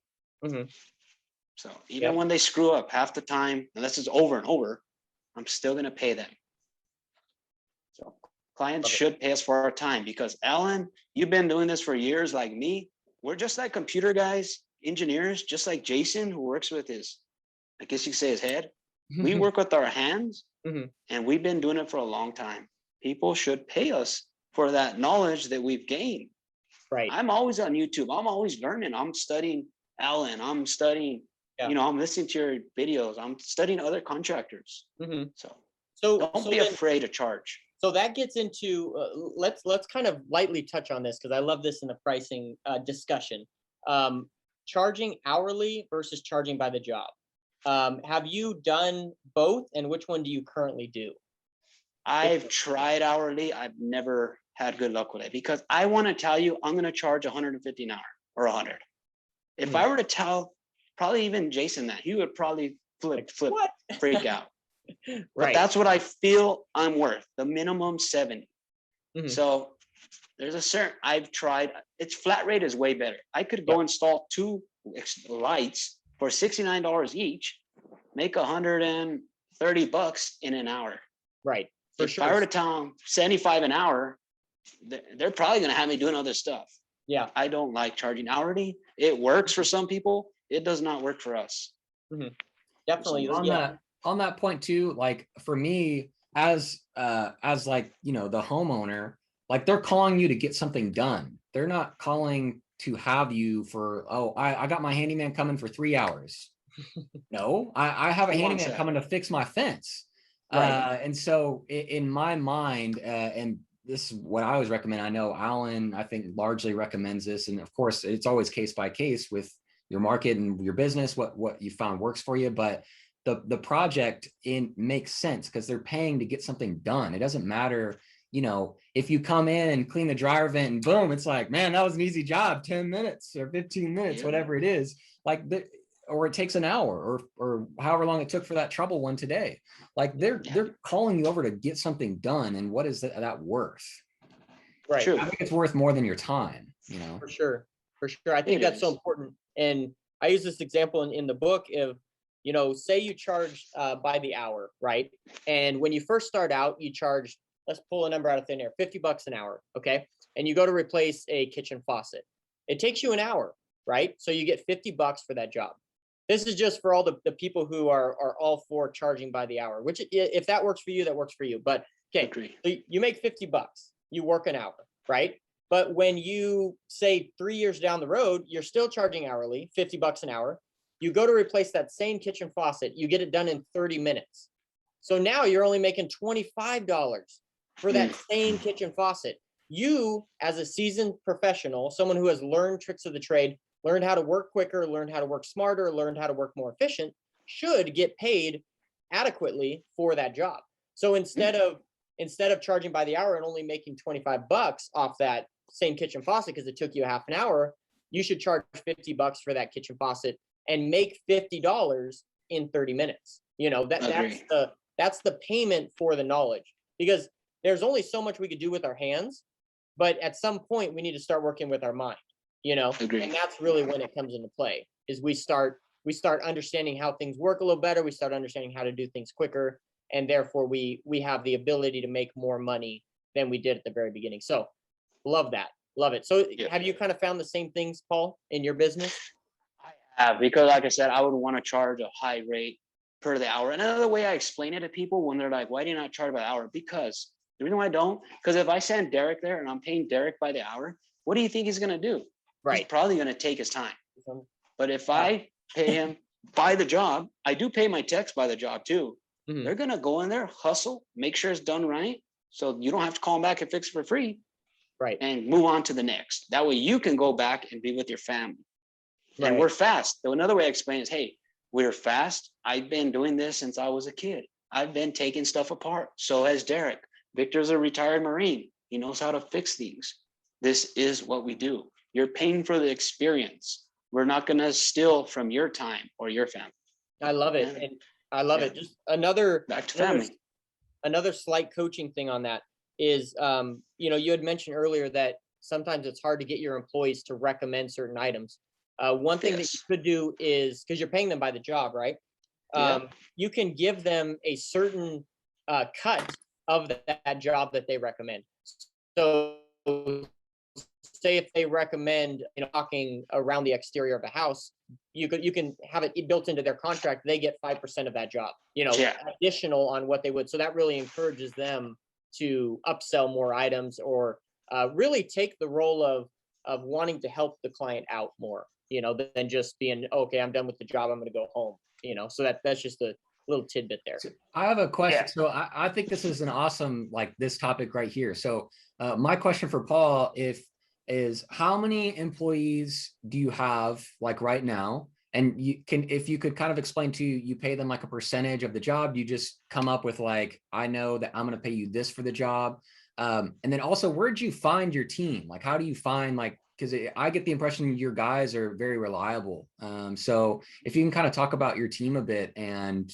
[SPEAKER 3] So even when they screw up half the time, unless it's over and over, I'm still going to pay them. So clients should pay us for our time because Alan, you've been doing this for years like me. We're just like computer guys, engineers, just like Jason, who works with his, I guess you could say his head. We work with our hands and we've been doing it for a long time. People should pay us for that knowledge that we've gained.
[SPEAKER 2] Right.
[SPEAKER 3] I'm always on YouTube. I'm always learning. I'm studying Alan. I'm studying, I'm listening to your videos. I'm studying other contractors. So don't be afraid to charge.
[SPEAKER 2] So that gets into, let's kind of lightly touch on this because I love this in the pricing discussion. Charging hourly versus charging by the job. Have you done both, and which one do you currently do?
[SPEAKER 3] I've tried hourly. I've never had good luck with it because I want to tell you I'm going to charge 150 an hour or 100. If I were to tell probably even Jason that, he would probably freak out. But that's what I feel I'm worth, the minimum 70. So there's a certain, I've tried, it's flat rate is way better. I could go install 2 lights for $69 each, make $130 in an hour.
[SPEAKER 2] Right.
[SPEAKER 3] If I were to tell them 75 an hour, they're probably going to have me doing other stuff.
[SPEAKER 2] Yeah.
[SPEAKER 3] I don't like charging hourly. It works for some people. It does not work for us.
[SPEAKER 2] Definitely.
[SPEAKER 1] On that point too, like for me as like, the homeowner, like they're calling you to get something done. They're not calling to have you for, I got my handyman coming for 3 hours. No, I have a handyman coming to fix my fence. And so in my mind, and this is what I always recommend. I know Alan, I think largely recommends this. And of course it's always case by case with your market and your business, what you found works for you. But the project makes sense because they're paying to get something done. It doesn't matter, if you come in and clean the dryer vent and boom, it's like, man, that was an easy job, 10 minutes or 15 minutes, whatever it is. Like or it takes an hour or however long it took for that trouble one today. Like they're calling you over to get something done. And what is that worth?
[SPEAKER 2] Right.
[SPEAKER 1] I think it's worth more than your time,
[SPEAKER 2] For sure. I think that's so important. And I use this example in the book of, say you charge by the hour, right? And when you first start out, you charge, let's pull a number out of thin air, $50 an hour. Okay. And you go to replace a kitchen faucet. It takes you an hour, right? So you get $50 for that job. This is just for all the people who are all for charging by the hour, which if that works for you, that works for you. But okay, so you make $50, you work an hour, right? But when you say 3 years down the road, you're still charging hourly, $50 an hour. You go to replace that same kitchen faucet, you get it done in 30 minutes. So now you're only making $25 for that same kitchen faucet. You, as a seasoned professional, someone who has learned tricks of the trade, learned how to work quicker, learned how to work smarter, learned how to work more efficient, should get paid adequately for that job. So instead of charging by the hour and only making $25 off that same kitchen faucet because it took you half an hour, you should charge $50 for that kitchen faucet and make $50 in 30 minutes. That's the payment for the knowledge, because there's only so much we could do with our hands, but at some point we need to start working with our mind. you know,
[SPEAKER 3] Agreed.
[SPEAKER 2] and that's really when it comes into play, is we start understanding how things work a little better. We start understanding how to do things quicker. And therefore we have the ability to make more money than we did at the very beginning. So love that. Love it. So
[SPEAKER 3] Yeah.
[SPEAKER 2] have you kind of found the same things, Paul, in your business?
[SPEAKER 3] I have, because like I said, I would want to charge a high rate per the hour. And another way I explain it to people when they're like, why do you not charge by the hour? Because the reason why I don't, because if I send Derek there and I'm paying Derek by the hour, what do you think he's going to do? He's
[SPEAKER 2] Right.
[SPEAKER 3] probably going to take his time. But if I pay him by the job, I do pay my techs by the job too.
[SPEAKER 2] Mhm.
[SPEAKER 3] They're going to go in there, hustle, make sure it's done right. So you don't have to call them back and fix it for free.
[SPEAKER 2] Right.
[SPEAKER 3] And move on to the next. That way you can go back and be with your family.
[SPEAKER 2] Right.
[SPEAKER 3] And we're fast. So another way I explain is, hey, we're fast. I've been doing this since I was a kid. I've been taking stuff apart. So has Derek. Victor's a retired Marine. He knows how to fix things. This is what we do. You're paying for the experience. We're not going to steal from your time or your family.
[SPEAKER 2] I love it.
[SPEAKER 3] Yeah.
[SPEAKER 2] And I love it. Just another
[SPEAKER 3] Back to family.
[SPEAKER 2] Another slight coaching thing on that is, you know, you had mentioned earlier that sometimes it's hard to get your employees to recommend certain items. One thing that you could do is, because you're paying them by the job, right? You can give them a certain cut of that job that they recommend. So say if they recommend, you know, walking around the exterior of a house, you can have it built into their contract. They get 5% of that job, you know, additional on what they would. So that really encourages them to upsell more items, or really take the role of wanting to help the client out more, you know, than just being, okay, I'm done with the job, I'm going to go home, you know. So that's just a little tidbit there.
[SPEAKER 1] So I have a question. So I think this is an awesome, like this topic right here. So my question for Paul is how many employees do you have like right now? And if you could kind of explain to you pay them like a percentage of the job, you just come up with like, I know that I'm going to pay you this for the job. And then also, where'd you find your team? Like, how do you find, like, because I get the impression your guys are very reliable. So if you can kind of talk about your team a bit, and,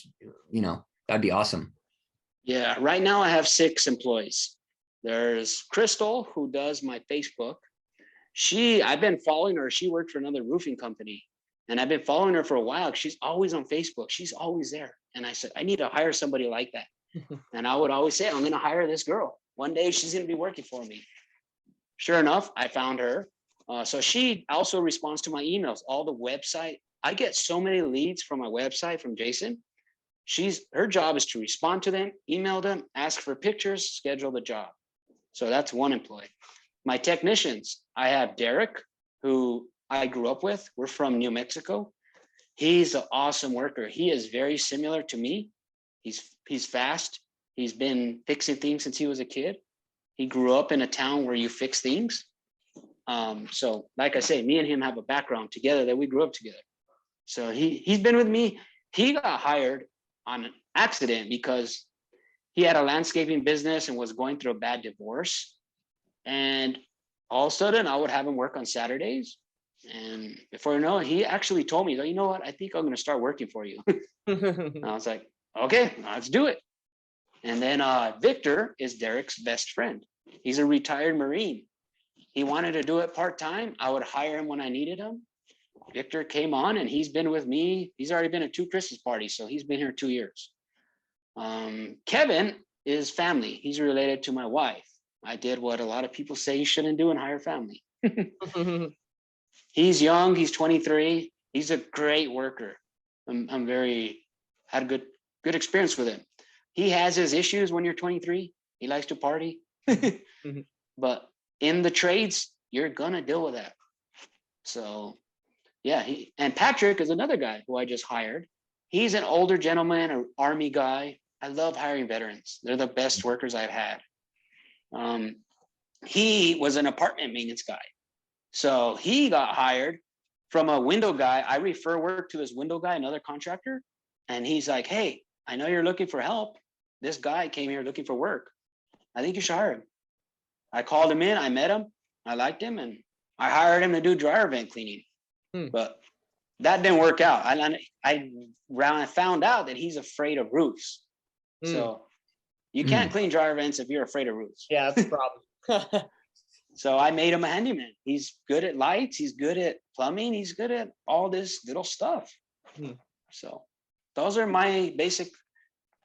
[SPEAKER 1] you know, that'd be awesome.
[SPEAKER 3] Yeah, right now I have 6 employees. There's Crystal, who does my Facebook. I've been following her. She worked for another roofing company, and I've been following her for a while. She's always on Facebook. She's always there. And I said, I need to hire somebody like that. And I would always say, I'm going to hire this girl. One day she's going to be working for me. Sure enough, I found her. So she also responds to my emails, all the website. I get so many leads from my website from Jason. Her job is to respond to them, email them, ask for pictures, schedule the job. So that's one employee. My technicians, I have Derek, who I grew up with. We're from New Mexico. He's an awesome worker. He is very similar to me. He's fast. He's been fixing things since he was a kid. He grew up in a town where you fix things. So like I say, me and him have a background together that we grew up together. So he's been with me. He got hired on an accident because he had a landscaping business and was going through a bad divorce. And all of a sudden I would have him work on Saturdays. And before you know it, he actually told me, you know what, I think I'm going to start working for you. And I was like, okay, let's do it. And then Victor is Derek's best friend. He's a retired Marine. He wanted to do it part-time. I would hire him when I needed him. Victor came on and he's been with me. He's already been at 2 Christmas parties, so he's been here 2 years. Kevin is family. He's related to my wife. I did what a lot of people say you shouldn't do and hire family. He's young. He's 23. He's a great worker. Had a good experience with him. He has his issues when you're 23. He likes to party. But in the trades, you're going to deal with that. So, yeah. And Patrick is another guy who I just hired. He's an older gentleman, an Army guy. I love hiring veterans. They're the best workers I've had. He was an apartment maintenance guy. So he got hired from a window guy. I refer work to his window guy, another contractor. And he's like, hey, I know you're looking for help. This guy came here looking for work. I think you should hire him. I called him in. I met him. I liked him. And I hired him to do dryer vent cleaning. But that didn't work out. I found out that he's afraid of roofs. So you can't clean dryer vents if you're afraid of roofs.
[SPEAKER 2] Yeah, that's a problem.
[SPEAKER 3] So I made him a handyman. He's good at lights. He's good at plumbing. He's good at all this little stuff. So those are my basic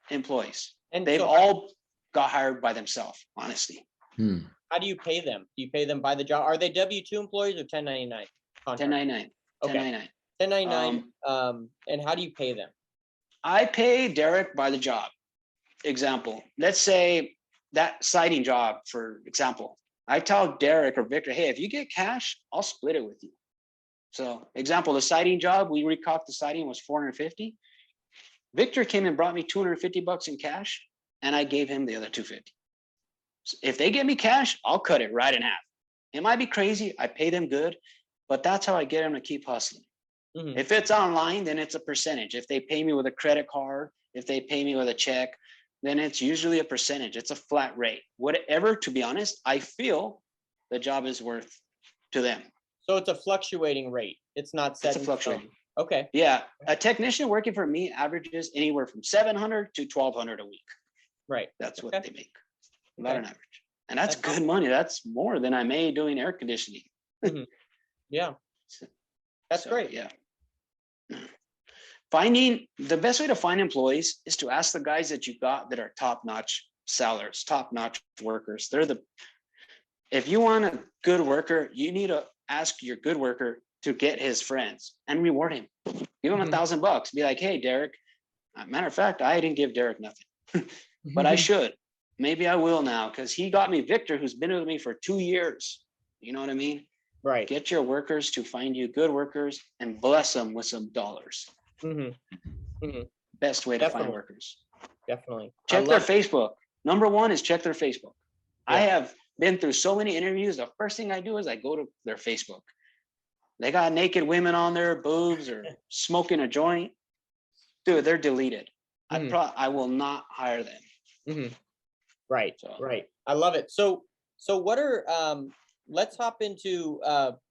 [SPEAKER 3] employees. And they've all got hired by themselves, honestly.
[SPEAKER 2] How do you pay them? Do you pay them by the job? Are they W-2 employees or 1099?
[SPEAKER 3] 1099.
[SPEAKER 2] Okay. 1099. And how do you pay them?
[SPEAKER 3] I pay Derek by the job. Example, let's say that siding job, for example, I tell Derek or Victor, hey, if you get cash, I'll split it with you. So example, the siding job, we recaulked the siding was $450. Victor came and brought me $250 in cash, and I gave him the other $250. So if they give me cash, I'll cut it right in half. It might be crazy. I pay them good, but that's how I get them to keep hustling. If it's online, then it's a percentage. If they pay me with a credit card, if they pay me with a check, then it's usually a percentage. It's a flat rate. Whatever, to be honest, I feel the job is worth to them.
[SPEAKER 2] So it's a fluctuating rate. It's not set.
[SPEAKER 3] It's a fluctuating.
[SPEAKER 2] Okay.
[SPEAKER 3] Yeah. A technician working for me averages anywhere from $700 to $1,200 a week.
[SPEAKER 2] Right.
[SPEAKER 3] That's what they make. About an average. And that's good money. That's more than I made doing air conditioning.
[SPEAKER 2] Yeah. That's great.
[SPEAKER 3] Yeah. Finding the best way to find employees is to ask the guys that you got that are top-notch sellers, top-notch workers. If you want a good worker, you need to ask your good worker to get his friends and reward him. Give him $1,000. Be like, hey, Derek. Matter of fact, I didn't give Derek nothing, but I should. Maybe I will now, because he got me Victor, who's been with me for 2 years. You know what I mean?
[SPEAKER 2] Right.
[SPEAKER 3] Get your workers to find you good workers and bless them with some dollars. Best way to find workers.
[SPEAKER 2] Definitely.
[SPEAKER 3] Check their Facebook. Number one is check their Facebook. I have been through so many interviews. The first thing I do is I go to their Facebook. They got naked women on their boobs or smoking a joint. Dude, they're deleted. I will not hire them.
[SPEAKER 2] Right. Right. I love it. So what are let's hop into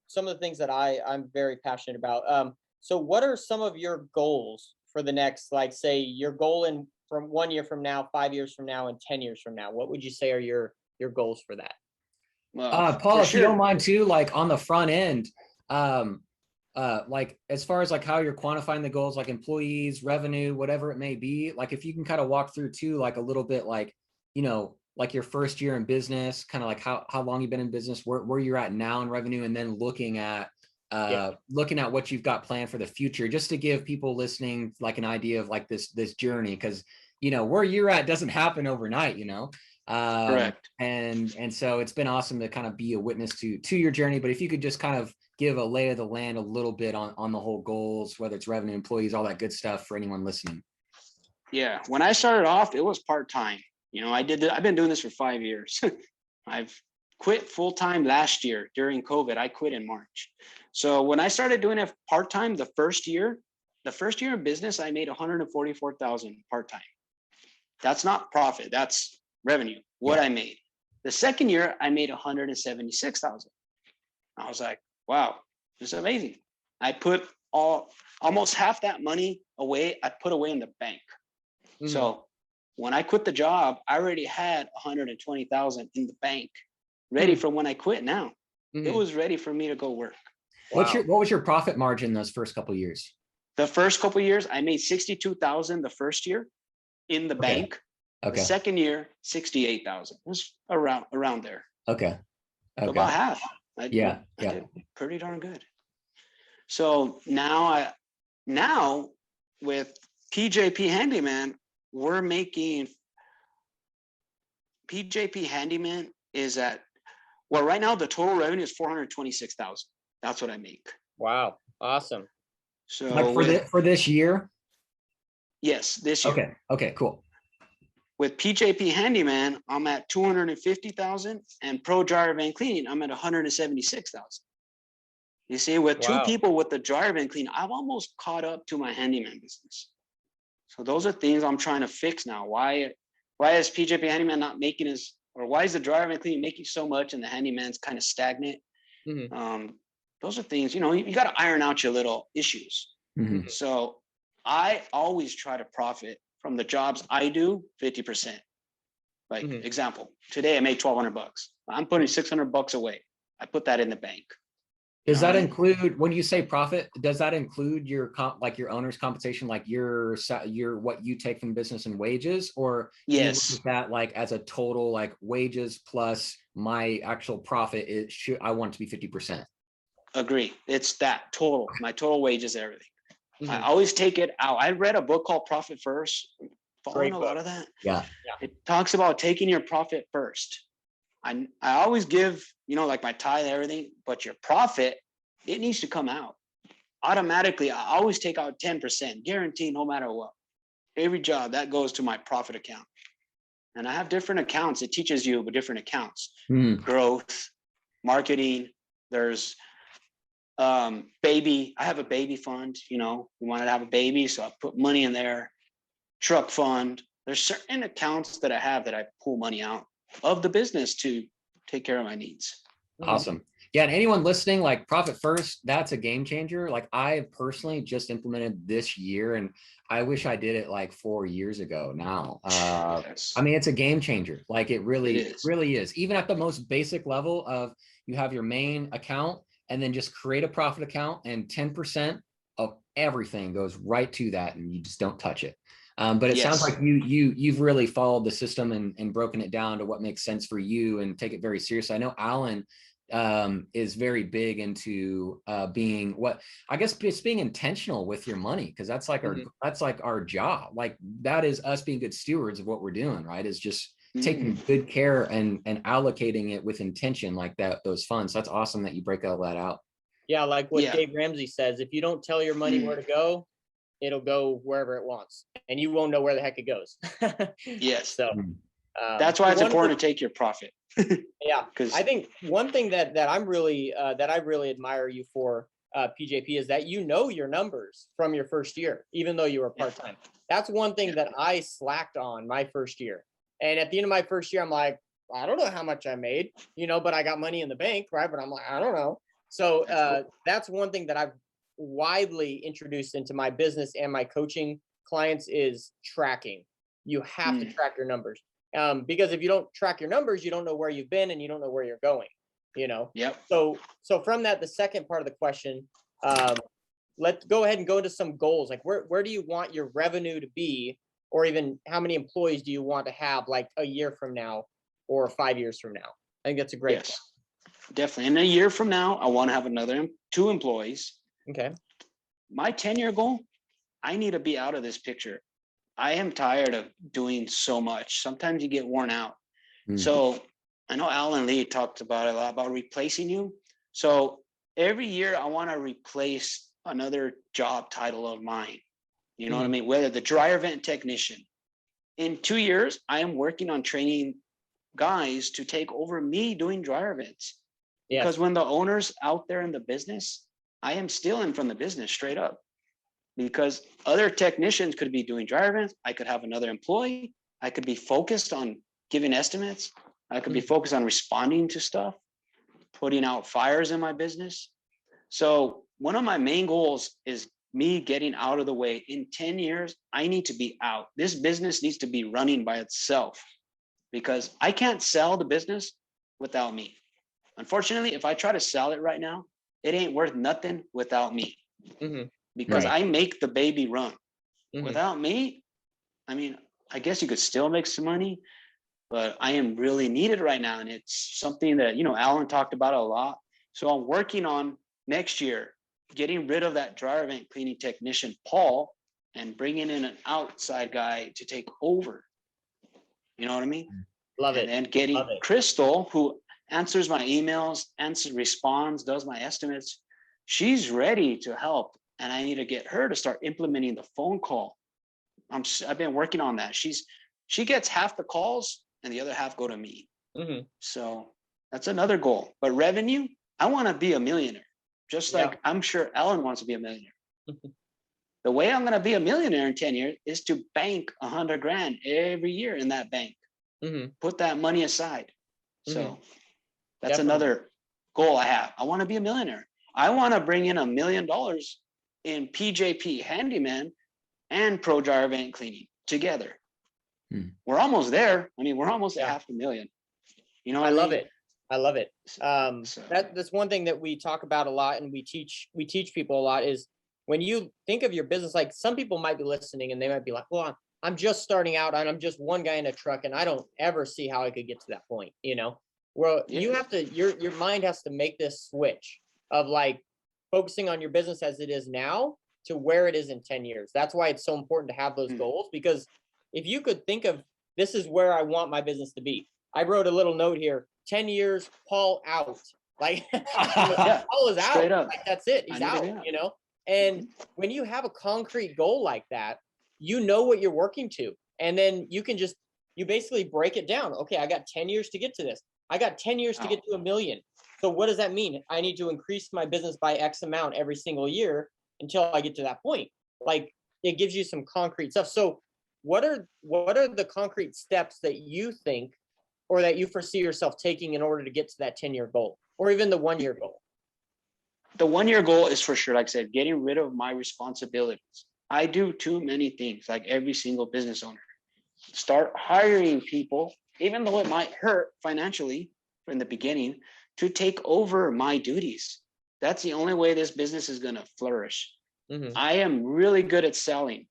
[SPEAKER 2] some of the things that I'm very passionate about. So what are some of your goals for the next, like, say your goal from 1 year from now, 5 years from now, and 10 years from now? What would you say are your goals for that?
[SPEAKER 1] Well, Paul, if you don't mind too, like on the front end, like as far as like how you're quantifying the goals, like employees, revenue, whatever it may be, like if you can kind of walk through too, like a little bit, like, you know, like your first year in business, kind of like how long you've been in business, where you're at now in revenue, and then looking at what you've got planned for the future, just to give people listening like an idea of like this journey, because you know where you're at doesn't happen overnight, you know.
[SPEAKER 3] Correct.
[SPEAKER 1] And so it's been awesome to kind of be a witness to your journey. But if you could just kind of give a lay of the land a little bit on the whole goals, whether it's revenue, employees, all that good stuff for anyone listening.
[SPEAKER 3] Yeah, when I started off, it was part-time. You know, I've been doing this for 5 years. I've quit full-time last year during COVID. I quit in March. So when I started doing it part-time, the first year in business, I made $144,000 part-time. That's not profit. That's revenue, what I made. The second year, I made $176,000. I was like, wow, this is amazing. I put almost half that money away. I put away in the bank. So when I quit the job, I already had $120,000 in the bank, ready for when I quit. Now it was ready for me to go work.
[SPEAKER 1] Wow. What was your profit margin those first couple of years?
[SPEAKER 3] The first couple of years, I made $62,000 the first year in the bank. The second year, $68,000. It was around there.
[SPEAKER 1] Okay.
[SPEAKER 3] About half. I did pretty darn good. So now with PJP Handyman, we're making PJP Handyman is at, well, right now the total revenue is $426,000. That's what I make.
[SPEAKER 2] Wow, awesome.
[SPEAKER 3] So
[SPEAKER 1] like for this year?
[SPEAKER 3] Yes, this year.
[SPEAKER 1] Okay, cool.
[SPEAKER 3] With PJP Handyman, I'm at $250,000, and Pro Dryer Van Cleaning, I'm at $176,000. You see, with two people with the dryer van clean, I've almost caught up to my handyman business. So those are things I'm trying to fix now. Why is PJP Handyman not making or why is the dryer van cleaning making so much and the handyman's kind of stagnant? Those are things, you know, you got to iron out your little issues. So I always try to profit from the jobs I do 50%. Like example, today I made $1,200. I'm putting $600 away. I put that in the bank.
[SPEAKER 1] Does that include, when you say profit, does that include your like your owner's compensation, like your what you take from business and wages, or do you look at that like as a total, like wages plus my actual profit I want it to be 50%?
[SPEAKER 3] Agree. It's that total, my total wages, everything. I always take it out. I read a book called Profit First. Following a lot of that.
[SPEAKER 1] Yeah.
[SPEAKER 3] It talks about taking your profit first. I always give, like my tithe and everything, but your profit, it needs to come out automatically. I always take out 10%, guaranteed, no matter what. Every job that goes to my profit account. And I have different accounts. It teaches you about different accounts, growth, marketing. There's baby. I have a baby fund, we wanted to have a baby. So I put money in there. Truck fund. There's certain accounts that I have that I pull money out of the business to take care of my needs.
[SPEAKER 1] Awesome. Yeah. And anyone listening, like Profit First, that's a game changer. Like I personally just implemented this year, and I wish I did it like 4 years ago now. I mean, it's a game changer. Like it really is. Even at the most basic level of, you have your main account and then just create a profit account, and 10% of everything goes right to that, and you just don't touch it. But it sounds like you've really followed the system and broken it down to what makes sense for you and take it very seriously. I know Alan is very big into being, what I guess, just being intentional with your money, because that's like our job. Like that is us being good stewards of what we're doing, right? Is just taking good care and allocating it with intention, like those funds. That's awesome that you break all that out.
[SPEAKER 2] Yeah, like what Dave Ramsey says, if you don't tell your money where to go, it'll go wherever it wants, and you won't know where the heck it goes. So
[SPEAKER 3] that's why it's important to take your profit.
[SPEAKER 2] Yeah, because I think one thing that I really admire you for, PJP, is that your numbers from your first year, even though you were part-time. That's one thing that I slacked on my first year. And at the end of my first year, I'm like, I don't know how much I made, but I got money in the bank, right? But I'm like, I don't know. So that's one thing that I've widely introduced into my business and my coaching clients is tracking. You have to track your numbers. Because if you don't track your numbers, you don't know where you've been and you don't know where you're going, So from that, the second part of the question, let's go ahead and go to some goals. Like where do you want your revenue to be, or even how many employees do you want to have like a year from now or 5 years from now? I think that's a great point.
[SPEAKER 3] Definitely. In a year from now, I want to have another 2 employees.
[SPEAKER 2] Okay.
[SPEAKER 3] My 10-year goal, I need to be out of this picture. I am tired of doing so much. Sometimes you get worn out. So I know Alan Lee talked about it a lot, about replacing you. So every year I want to replace another job title of mine. You know what I mean? Whether the dryer vent technician. In 2 years, I am working on training guys to take over me doing dryer vents. Because when the owner's out there in the business, I am stealing from the business straight up. Because other technicians could be doing dryer vents. I could have another employee. I could be focused on giving estimates. I could be focused on responding to stuff, putting out fires in my business. So one of my main goals is me getting out of the way. In 10 years, I need to be out. This business needs to be running by itself, because I can't sell the business without me. Unfortunately, if I try to sell it right now, it ain't worth nothing without me. Because I make the baby run. Without me, I mean, I guess you could still make some money, but I am really needed right now. And it's something that, Alan talked about a lot. So I'm working on next year, getting rid of that dryer vent cleaning technician, Paul, and bringing in an outside guy to take over. You know what I mean?
[SPEAKER 2] Love it.
[SPEAKER 3] And getting Crystal, who answers my emails, responds, does my estimates. She's ready to help. And I need to get her to start implementing the phone call. I've been working on that. She gets half the calls and the other half go to me. So that's another goal. But revenue, I want to be a millionaire, just like I'm sure Alan wants to be a millionaire. The way I'm going to be a millionaire in 10 years is to bank 100 grand every year in that bank. Put that money aside. So that's another goal I have. I want to be a millionaire. I want to bring in $1 million in PJP Handyman and Pro Dryer Vent Cleaning together. We're almost there. I mean, we're almost at $500,000.
[SPEAKER 2] I love it. I love it.
[SPEAKER 3] So,
[SPEAKER 2] That's one thing that we talk about a lot, and we teach people a lot, is when you think of your business, like some people might be listening and they might be like, well, I'm just starting out and I'm just one guy in a truck and I don't ever see how I could get to that point, Well, you
[SPEAKER 3] yeah.
[SPEAKER 2] have to, your mind has to make this switch of like focusing on your business as it is now to where it is in 10 years. That's why it's so important to have those goals, because if you could think of, this is where I want my business to be. I wrote a little note here, 10 years, Paul out. Like
[SPEAKER 3] Yeah,
[SPEAKER 2] Paul is out.
[SPEAKER 3] straight up.
[SPEAKER 2] Like that's it. He's
[SPEAKER 3] I need to
[SPEAKER 2] out,
[SPEAKER 3] be out.
[SPEAKER 2] And when you have a concrete goal like that, you know what you're working to. And then you can just, you basically break it down. Okay, I got 10 years to get to this. I got 10 years to get to 1 million. So what does that mean? I need to increase my business by X amount every single year until I get to that point. Like it gives you some concrete stuff. So what are the concrete steps that you think or that you foresee yourself taking in order to get to that 10-year goal, or even the 1-year goal?
[SPEAKER 3] The 1-year goal is for sure, like I said, getting rid of my responsibilities. I do too many things, like every single business owner. Start hiring people, even though it might hurt financially in the beginning, to take over my duties. That's the only way this business is going to flourish. I am really good at selling.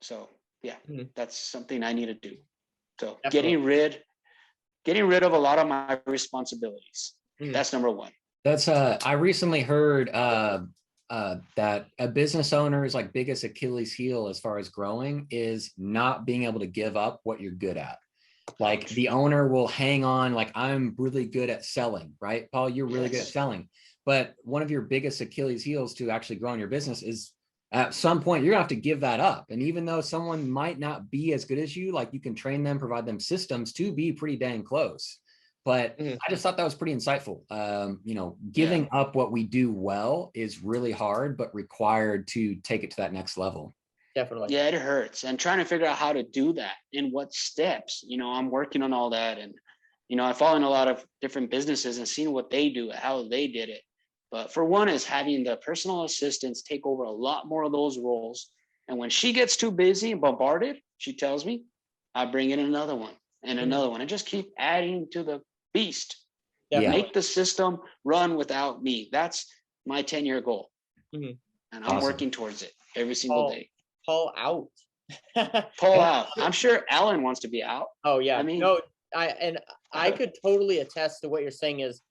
[SPEAKER 3] So yeah, that's something I need to do. So
[SPEAKER 2] Definitely.
[SPEAKER 3] getting rid of a lot of my responsibilities. That's number one.
[SPEAKER 1] That's I recently heard that a business owner's like biggest Achilles heel as far as growing is not being able to give up what you're good at. Like the owner will hang on, like I'm really good at selling, right? Paul, you're really good at selling. But one of your biggest Achilles heels to actually growing your business is at some point you're gonna have to give that up. And even though someone might not be as good as you, like you can train them, provide them systems to be pretty dang close. But I just thought that was pretty insightful. Giving up what we do well is really hard, but required to take it to that next level.
[SPEAKER 2] Definitely.
[SPEAKER 3] Yeah, it hurts. And trying to figure out how to do that in what steps, I'm working on all that. And, I follow in a lot of different businesses and seeing what they do, how they did it. But for one is having the personal assistants take over a lot more of those roles. And when she gets too busy and bombarded, she tells me, I bring in another one and another one and just keep adding to the beast. Make the system run without me. That's my 10-year goal. And I'm working towards it every single day.
[SPEAKER 2] Paul out.
[SPEAKER 3] Paul out. I'm sure Alan wants to be out.
[SPEAKER 2] Oh yeah. I could totally attest to what you're saying is,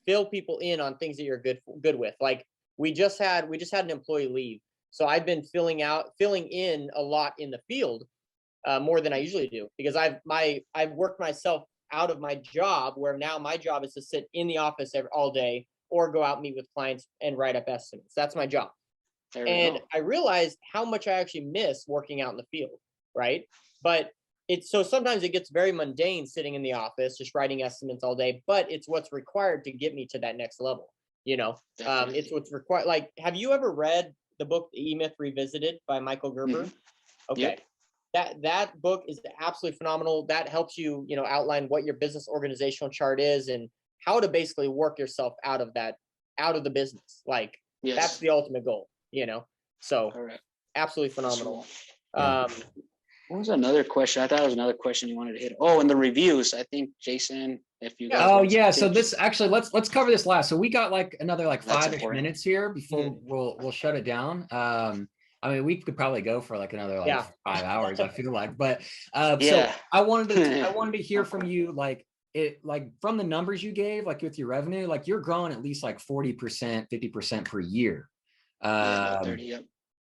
[SPEAKER 2] fill people in on things that you're good with. Like we just had an employee leave. So I've been filling in a lot in the field, more than I usually do, because I've worked myself out of my job, where now my job is to sit in the office all day or go out, meet with clients and write up estimates. That's my job. And I realized how much I actually miss working out in the field. Right. But so sometimes it gets very mundane sitting in the office, just writing estimates all day, but it's what's required to get me to that next level. It's what's required. Like, have you ever read the book, The E-Myth Revisited by Michael Gerber? Okay. That book is absolutely phenomenal. That helps you, outline what your business organizational chart is and how to basically work yourself out of the business. Like that's the ultimate goal, so absolutely phenomenal.
[SPEAKER 3] What was another question? I thought it was another question you wanted to hit. Oh, and the reviews. I think Jason, if you guys.
[SPEAKER 1] Oh yeah. So this actually, let's cover this last. So we got like another 5 minutes here before we'll shut it down. I mean, we could probably go for like another 5 hours. I feel like, but so I wanted to hear from you, like from the numbers you gave, like with your revenue, like you're growing at least like 40%, 50% per year.
[SPEAKER 3] 30.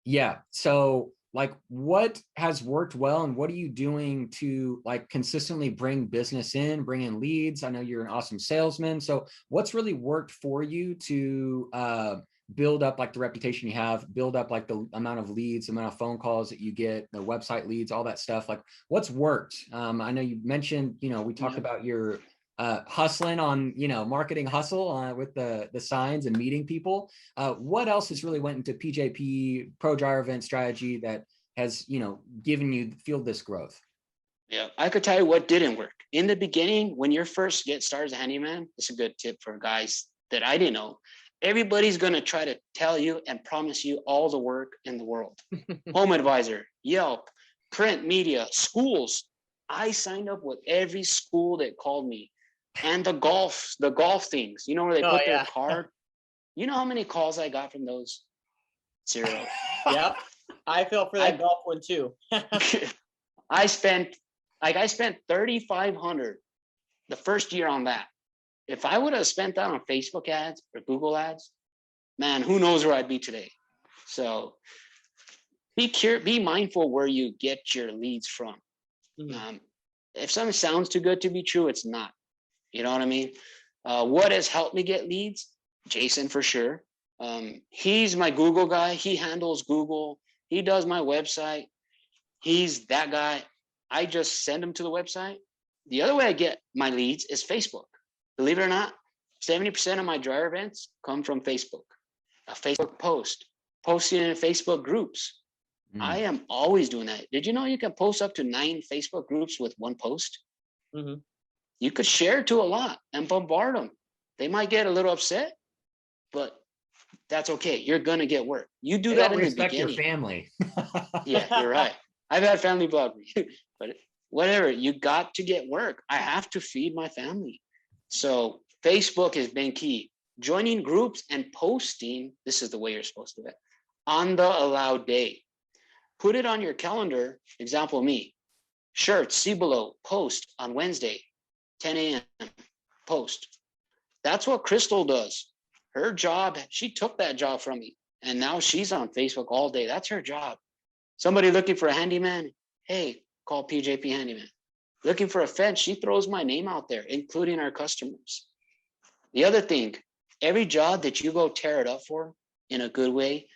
[SPEAKER 1] Yeah. So like what has worked well and what are you doing to like consistently bring business in, bring in leads? I know you're an awesome salesman. So what's really worked for you to build up like the reputation you have, build up like the amount of leads, the amount of phone calls that you get, the website leads, all that stuff? Like what's worked? I know you mentioned, we talked about your hustling on, marketing hustle with the signs and meeting people. What else has really went into PJP Pro Driver Event strategy that has, given you fueled this growth?
[SPEAKER 3] Yeah, I could tell you what didn't work. In the beginning, when you're first get started as a handyman, it's a good tip for guys that I didn't know. Everybody's going to try to tell you and promise you all the work in the world. Home Advisor, Yelp, print media, schools. I signed up with every school that called me. And the golf things, you know, where they
[SPEAKER 2] Oh,
[SPEAKER 3] put their
[SPEAKER 2] yeah.
[SPEAKER 3] card. You know how many calls I got from those? 0.
[SPEAKER 2] Yep. I fell for that golf one too.
[SPEAKER 3] I spent 3,500 the first year on that. If I would have spent that on Facebook ads or Google ads, man, who knows where I'd be today. So be mindful where you get your leads from.
[SPEAKER 2] Mhm.
[SPEAKER 3] If something sounds too good to be true, it's not. You know what I mean? What has helped me get leads? Jason, for sure. He's my Google guy. He handles Google. He does my website. He's that guy. I just send him to the website. The other way I get my leads is Facebook. Believe it or not, 70% of my dryer events come from Facebook. A Facebook post, posting in Facebook groups. I am always doing that. Did you know you can post up to 9 Facebook groups with one post?
[SPEAKER 2] Mm-hmm.
[SPEAKER 3] You could share to a lot and bombard them. They might get a little upset, but that's okay. You're going to get work. You do that in the
[SPEAKER 1] respect
[SPEAKER 3] beginning.
[SPEAKER 1] Your family.
[SPEAKER 3] Yeah, you're right. I've had family blog me, but whatever, you got to get work. I have to feed my family. So Facebook has been key. Joining groups and posting, this is the way you're supposed to do it, on the allowed day. Put it on your calendar. Example, me. Shirts, see below, post on Wednesday, 10 a.m. post. That's what Crystal does. Her job, she took that job from me, and now she's on Facebook all day. That's her job. Somebody looking for a handyman, hey, call PJP Handyman. Looking for a fence, she throws my name out there, including our customers. The other thing, every job that you go tear it up for in a good way,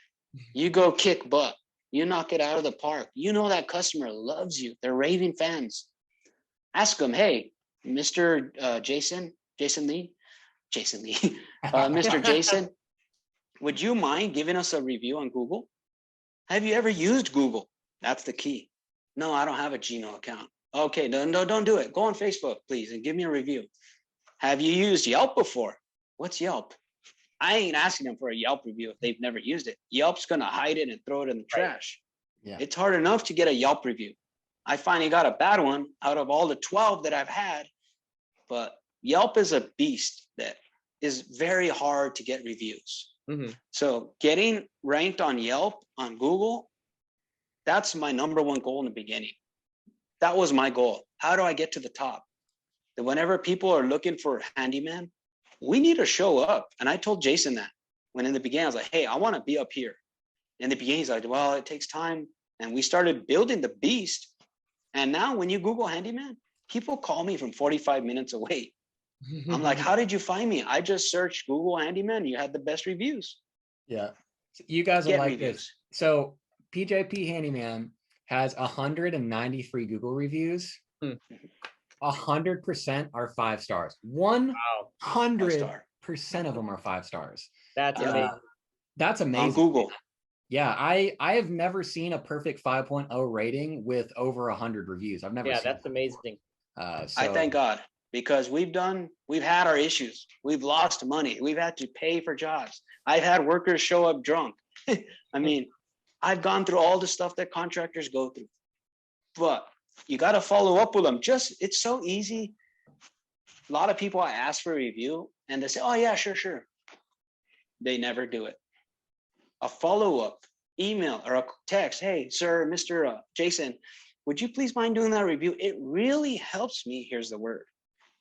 [SPEAKER 3] you go kick butt. You knock it out of the park. You know that customer loves you. They're raving fans. Ask them, hey, Mr. Jason Lee, Mr. Jason, would you mind giving us a review on Google? Have you ever used Google? That's the key. No, I don't have a Gmail account. Okay, no, don't do it. Go on Facebook, please, and give me a review. Have you used Yelp before? What's Yelp? I ain't asking them for a Yelp review if they've never used it. Yelp's going to hide it and throw it in the trash. Yeah. It's hard enough to get a Yelp review. I finally got a bad one out of all the 12 that I've had, but Yelp is a beast that is very hard to get reviews. Mm-hmm. So getting ranked on Yelp, on Google, that's my number one goal in the beginning. That was my goal. How do I get to the top? That whenever people are looking for handyman, we need to show up. And I told Jason that when in the beginning, I was like, hey, I want to be up here. In the beginning, he's like, well, it takes time. And we started building the beast. And now when you Google handyman, people call me from 45 minutes away. I'm like, how did you find me? I just searched Google handyman. You had the best reviews.
[SPEAKER 1] Yeah. You guys will like this. So PJP Handyman has 193 Google reviews. 100% are 5 stars. 100% of them are 5 stars.
[SPEAKER 2] That's amazing.
[SPEAKER 1] That's amazing.
[SPEAKER 3] On Google.
[SPEAKER 1] Yeah, I have never seen a perfect 5.0 rating with over 100 reviews. I've never seen
[SPEAKER 2] that's amazing.
[SPEAKER 3] I thank God, because we've had our issues. We've lost money. We've had to pay for jobs. I've had workers show up drunk. I mean, I've gone through all the stuff that contractors go through. But you got to follow up with them. It's so easy. A lot of people I ask for a review and they say, oh yeah, sure. They never do it. A follow-up email or a text, hey, sir, Mr. Jason, would you please mind doing that review? It really helps me, here's the word,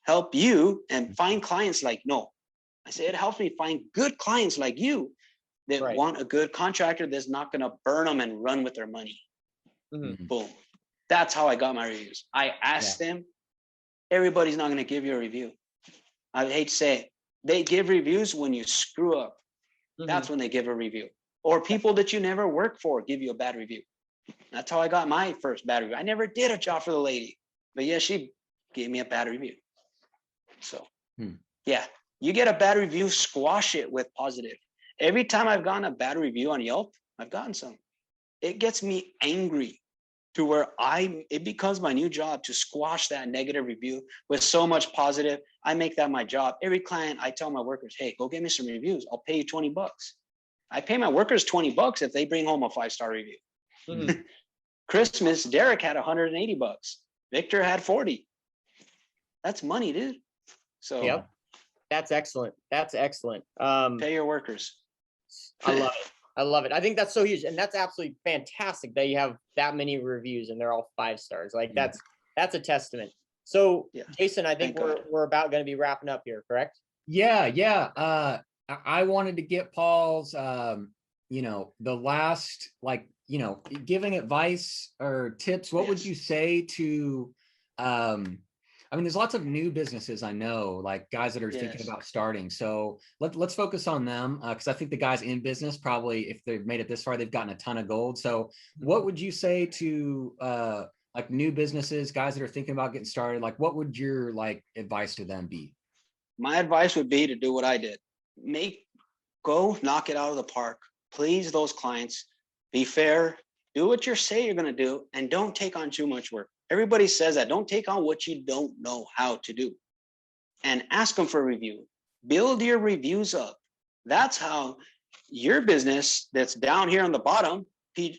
[SPEAKER 3] help you and find clients like, no. I say it helps me find good clients like you that want a good contractor that's not going to burn them and run with their money. Mm-hmm. Boom. That's how I got my reviews. I asked them, everybody's not going to give you a review. I hate to say it. They give reviews when you screw up. Mm-hmm. That's when they give a review. Or people that you never worked for give you a bad review. That's how I got my first bad review. I never did a job for the lady, but yeah, she gave me a bad review. So yeah, you get a bad review, squash it with positive. Every time I've gotten a bad review on Yelp, I've gotten some. It gets me angry to where it becomes my new job to squash that negative review with so much positive. I make that my job. Every client, I tell my workers, hey, go get me some reviews. I'll pay you $20. I pay my workers $20 if they bring home a 5-star review. Mm-hmm. Christmas, Derek had $180. Victor had 40. That's money, dude. So
[SPEAKER 2] yep, that's excellent. That's excellent.
[SPEAKER 3] pay your workers.
[SPEAKER 2] I love it. I love it. I think that's so huge, and that's absolutely fantastic that you have that many reviews and they're all 5 stars. Like that's a testament. So,
[SPEAKER 3] Yeah.
[SPEAKER 2] Jason, I think
[SPEAKER 3] Thank God.
[SPEAKER 2] we're about going to be wrapping up here, correct?
[SPEAKER 1] Yeah. I wanted to get Paul's, the last, giving advice or tips. What would
[SPEAKER 3] Yes.
[SPEAKER 1] you say to, there's lots of new businesses I know, like guys that are thinking
[SPEAKER 3] Yes.
[SPEAKER 1] about starting. So let's focus on them, because I think the guys in business probably, if they've made it this far, they've gotten a ton of gold. So what would you say to like new businesses, guys that are thinking about getting started? Like, what would your advice to them be?
[SPEAKER 3] My advice would be to do what I did. Go knock it out of the park. Please those clients. Be fair. Do what you say you're going to do, and don't take on too much work. Everybody says that. Don't take on what you don't know how to do. And ask them for a review. Build your reviews up. That's how your business that's down here on the bottom,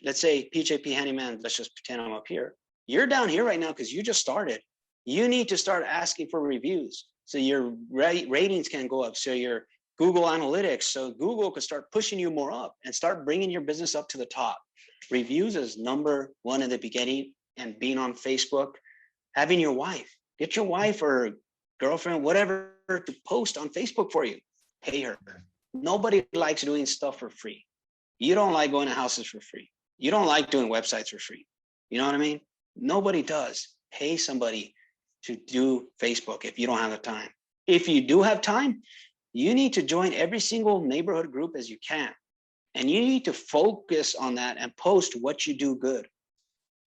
[SPEAKER 3] let's say PJP Handyman, let's just pretend I'm up here. You're down here right now because you just started. You need to start asking for reviews so your ratings can go up, so your Google Analytics, so Google could start pushing you more up and start bringing your business up to the top. Reviews is number one in the beginning, and being on Facebook, having your wife, get your wife or girlfriend, whatever, to post on Facebook for you. Pay her. Nobody likes doing stuff for free. You don't like going to houses for free. You don't like doing websites for free. You know what I mean? Nobody does. Pay somebody to do Facebook if you don't have the time. If you do have time, you need to join every single neighborhood group as you can. And you need to focus on that and post what you do good.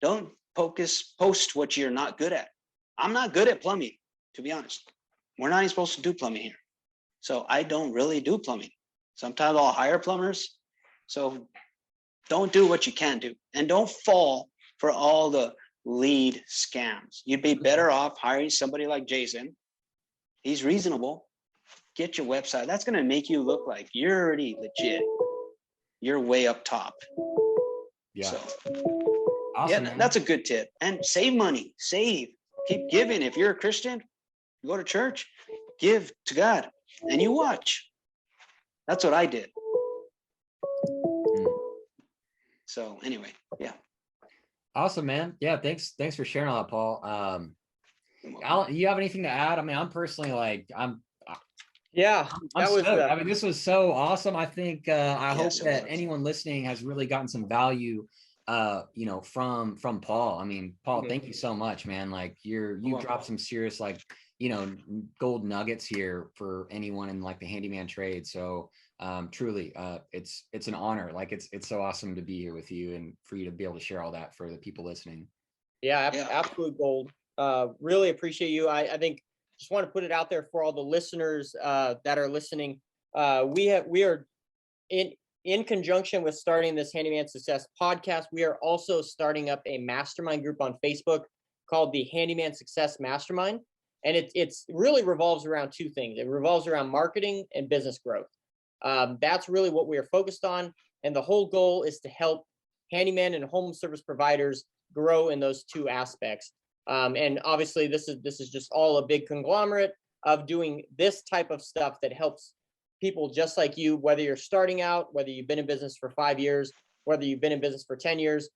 [SPEAKER 3] Don't post what you're not good at. I'm not good at plumbing, to be honest. We're not even supposed to do plumbing here. So I don't really do plumbing. Sometimes I'll hire plumbers. So don't do what you can do. And don't fall for all the lead scams. You'd be better off hiring somebody like Jason. He's reasonable. Get your website. That's going to make you look like you're already legit. You're way up top.
[SPEAKER 1] Yeah.
[SPEAKER 3] So,
[SPEAKER 1] Awesome,
[SPEAKER 3] yeah,
[SPEAKER 1] man.
[SPEAKER 3] that's a good tip. And save money. Save. Keep giving. If you're a Christian, you go to church, give to God, and you watch. That's what I did. So anyway, yeah.
[SPEAKER 1] Awesome, man. Yeah, thanks for sharing all that, Paul. Alan, you have anything to add? I mean, I'm personally
[SPEAKER 2] Yeah, that was.
[SPEAKER 1] stoked. I mean, this was so awesome. I think I hope
[SPEAKER 3] Yes, it
[SPEAKER 1] that
[SPEAKER 3] was.
[SPEAKER 1] anyone listening has really gotten some value, from Paul. I mean, Paul, thank you so much, man. Like you dropped some serious gold nuggets here for anyone in the handyman trade. So truly, it's an honor. Like it's so awesome to be here with you and for you to be able to share all that for the people listening.
[SPEAKER 2] Yeah, absolute gold. Really appreciate you. I think just want to put it out there for all the listeners that are listening. We are in conjunction with starting this Handyman Success podcast. We are also starting up a mastermind group on Facebook called the Handyman Success Mastermind, and it's really revolves around 2 things. It revolves around marketing and business growth. That's really what we are focused on, and the whole goal is to help handyman and home service providers grow in those 2 aspects. And obviously, this is just all a big conglomerate of doing this type of stuff that helps people just like you, whether you're starting out, whether you've been in business for 5 years, whether you've been in business for 10 years.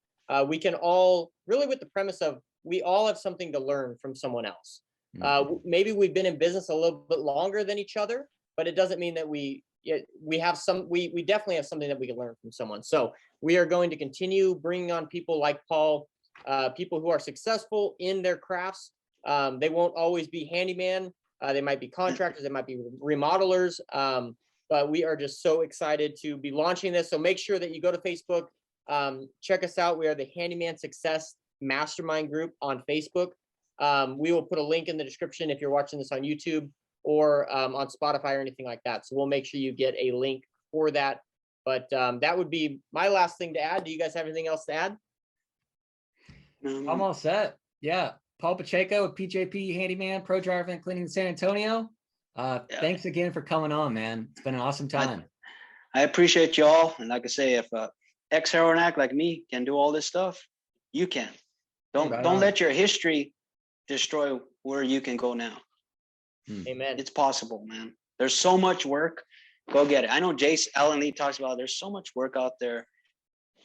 [SPEAKER 2] We can all really, with the premise of we all have something to learn from someone else. Maybe we've been in business a little bit longer than each other, but it doesn't mean that we definitely have something that we can learn from someone. So we are going to continue bringing on people like Paul, people who are successful in their crafts. They won't always be handyman. They might be contractors. They might be remodelers. But we are just so excited to be launching this. So make sure that you go to Facebook, check us out. We are the Handyman Success Mastermind group on Facebook. We will put a link in the description if you're watching this on YouTube or on Spotify or anything like that. So we'll make sure you get a link for that. But that would be my last thing to add. Do you guys have anything else to add?
[SPEAKER 1] I'm all set. Yeah. Paul Pacheco with PJP Handyman, Pro Driver and Cleaning in San Antonio. Thanks again for coming on, man. It's been an awesome time.
[SPEAKER 3] I appreciate y'all. And like I say, if ex-heroin addict like me can do all this stuff, you can. Don't let your history destroy where you can go now.
[SPEAKER 2] Amen.
[SPEAKER 3] It's possible, man. There's so much work. Go get it. I know Jace Allen Lee talks about there's so much work out there.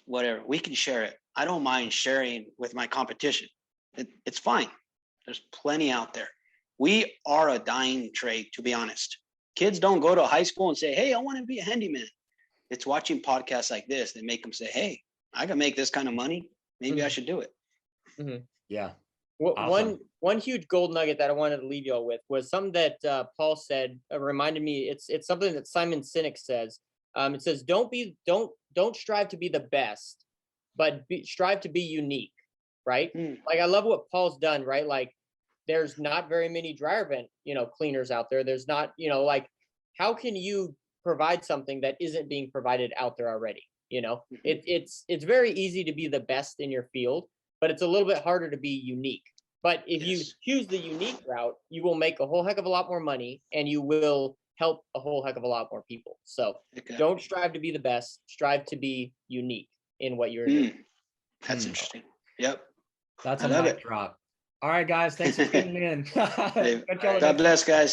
[SPEAKER 3] Whatever, we can share it. I don't mind sharing with my competition. It's fine. There's plenty out there. We are a dying trade, to be honest. Kids don't go to high school and say, hey, I want to be a handyman. It's watching podcasts like this that make them say, hey, I can make this kind of money. Maybe I should do it.
[SPEAKER 1] Yeah.
[SPEAKER 2] Well,
[SPEAKER 1] Awesome.
[SPEAKER 2] one huge gold nugget that I wanted to leave y'all with was something that Paul said. Reminded me. It's something that Simon Sinek says. It says, don't strive to be the best, but strive to be unique. Right. Like I love what Paul's done. Right. Like there's not very many dryer vent, cleaners out there. There's not, like how can you provide something that isn't being provided out there already? It's very easy to be the best in your field, but it's a little bit harder to be unique. But if you choose the unique route, you will make a whole heck of a lot more money and you will help a whole heck of a lot more people. So don't strive to be the best, strive to be unique in what you're doing.
[SPEAKER 3] That's interesting. Yep.
[SPEAKER 1] That's a mic drop. All right, guys. Thanks for tuning in.
[SPEAKER 3] Hey, God bless, guys.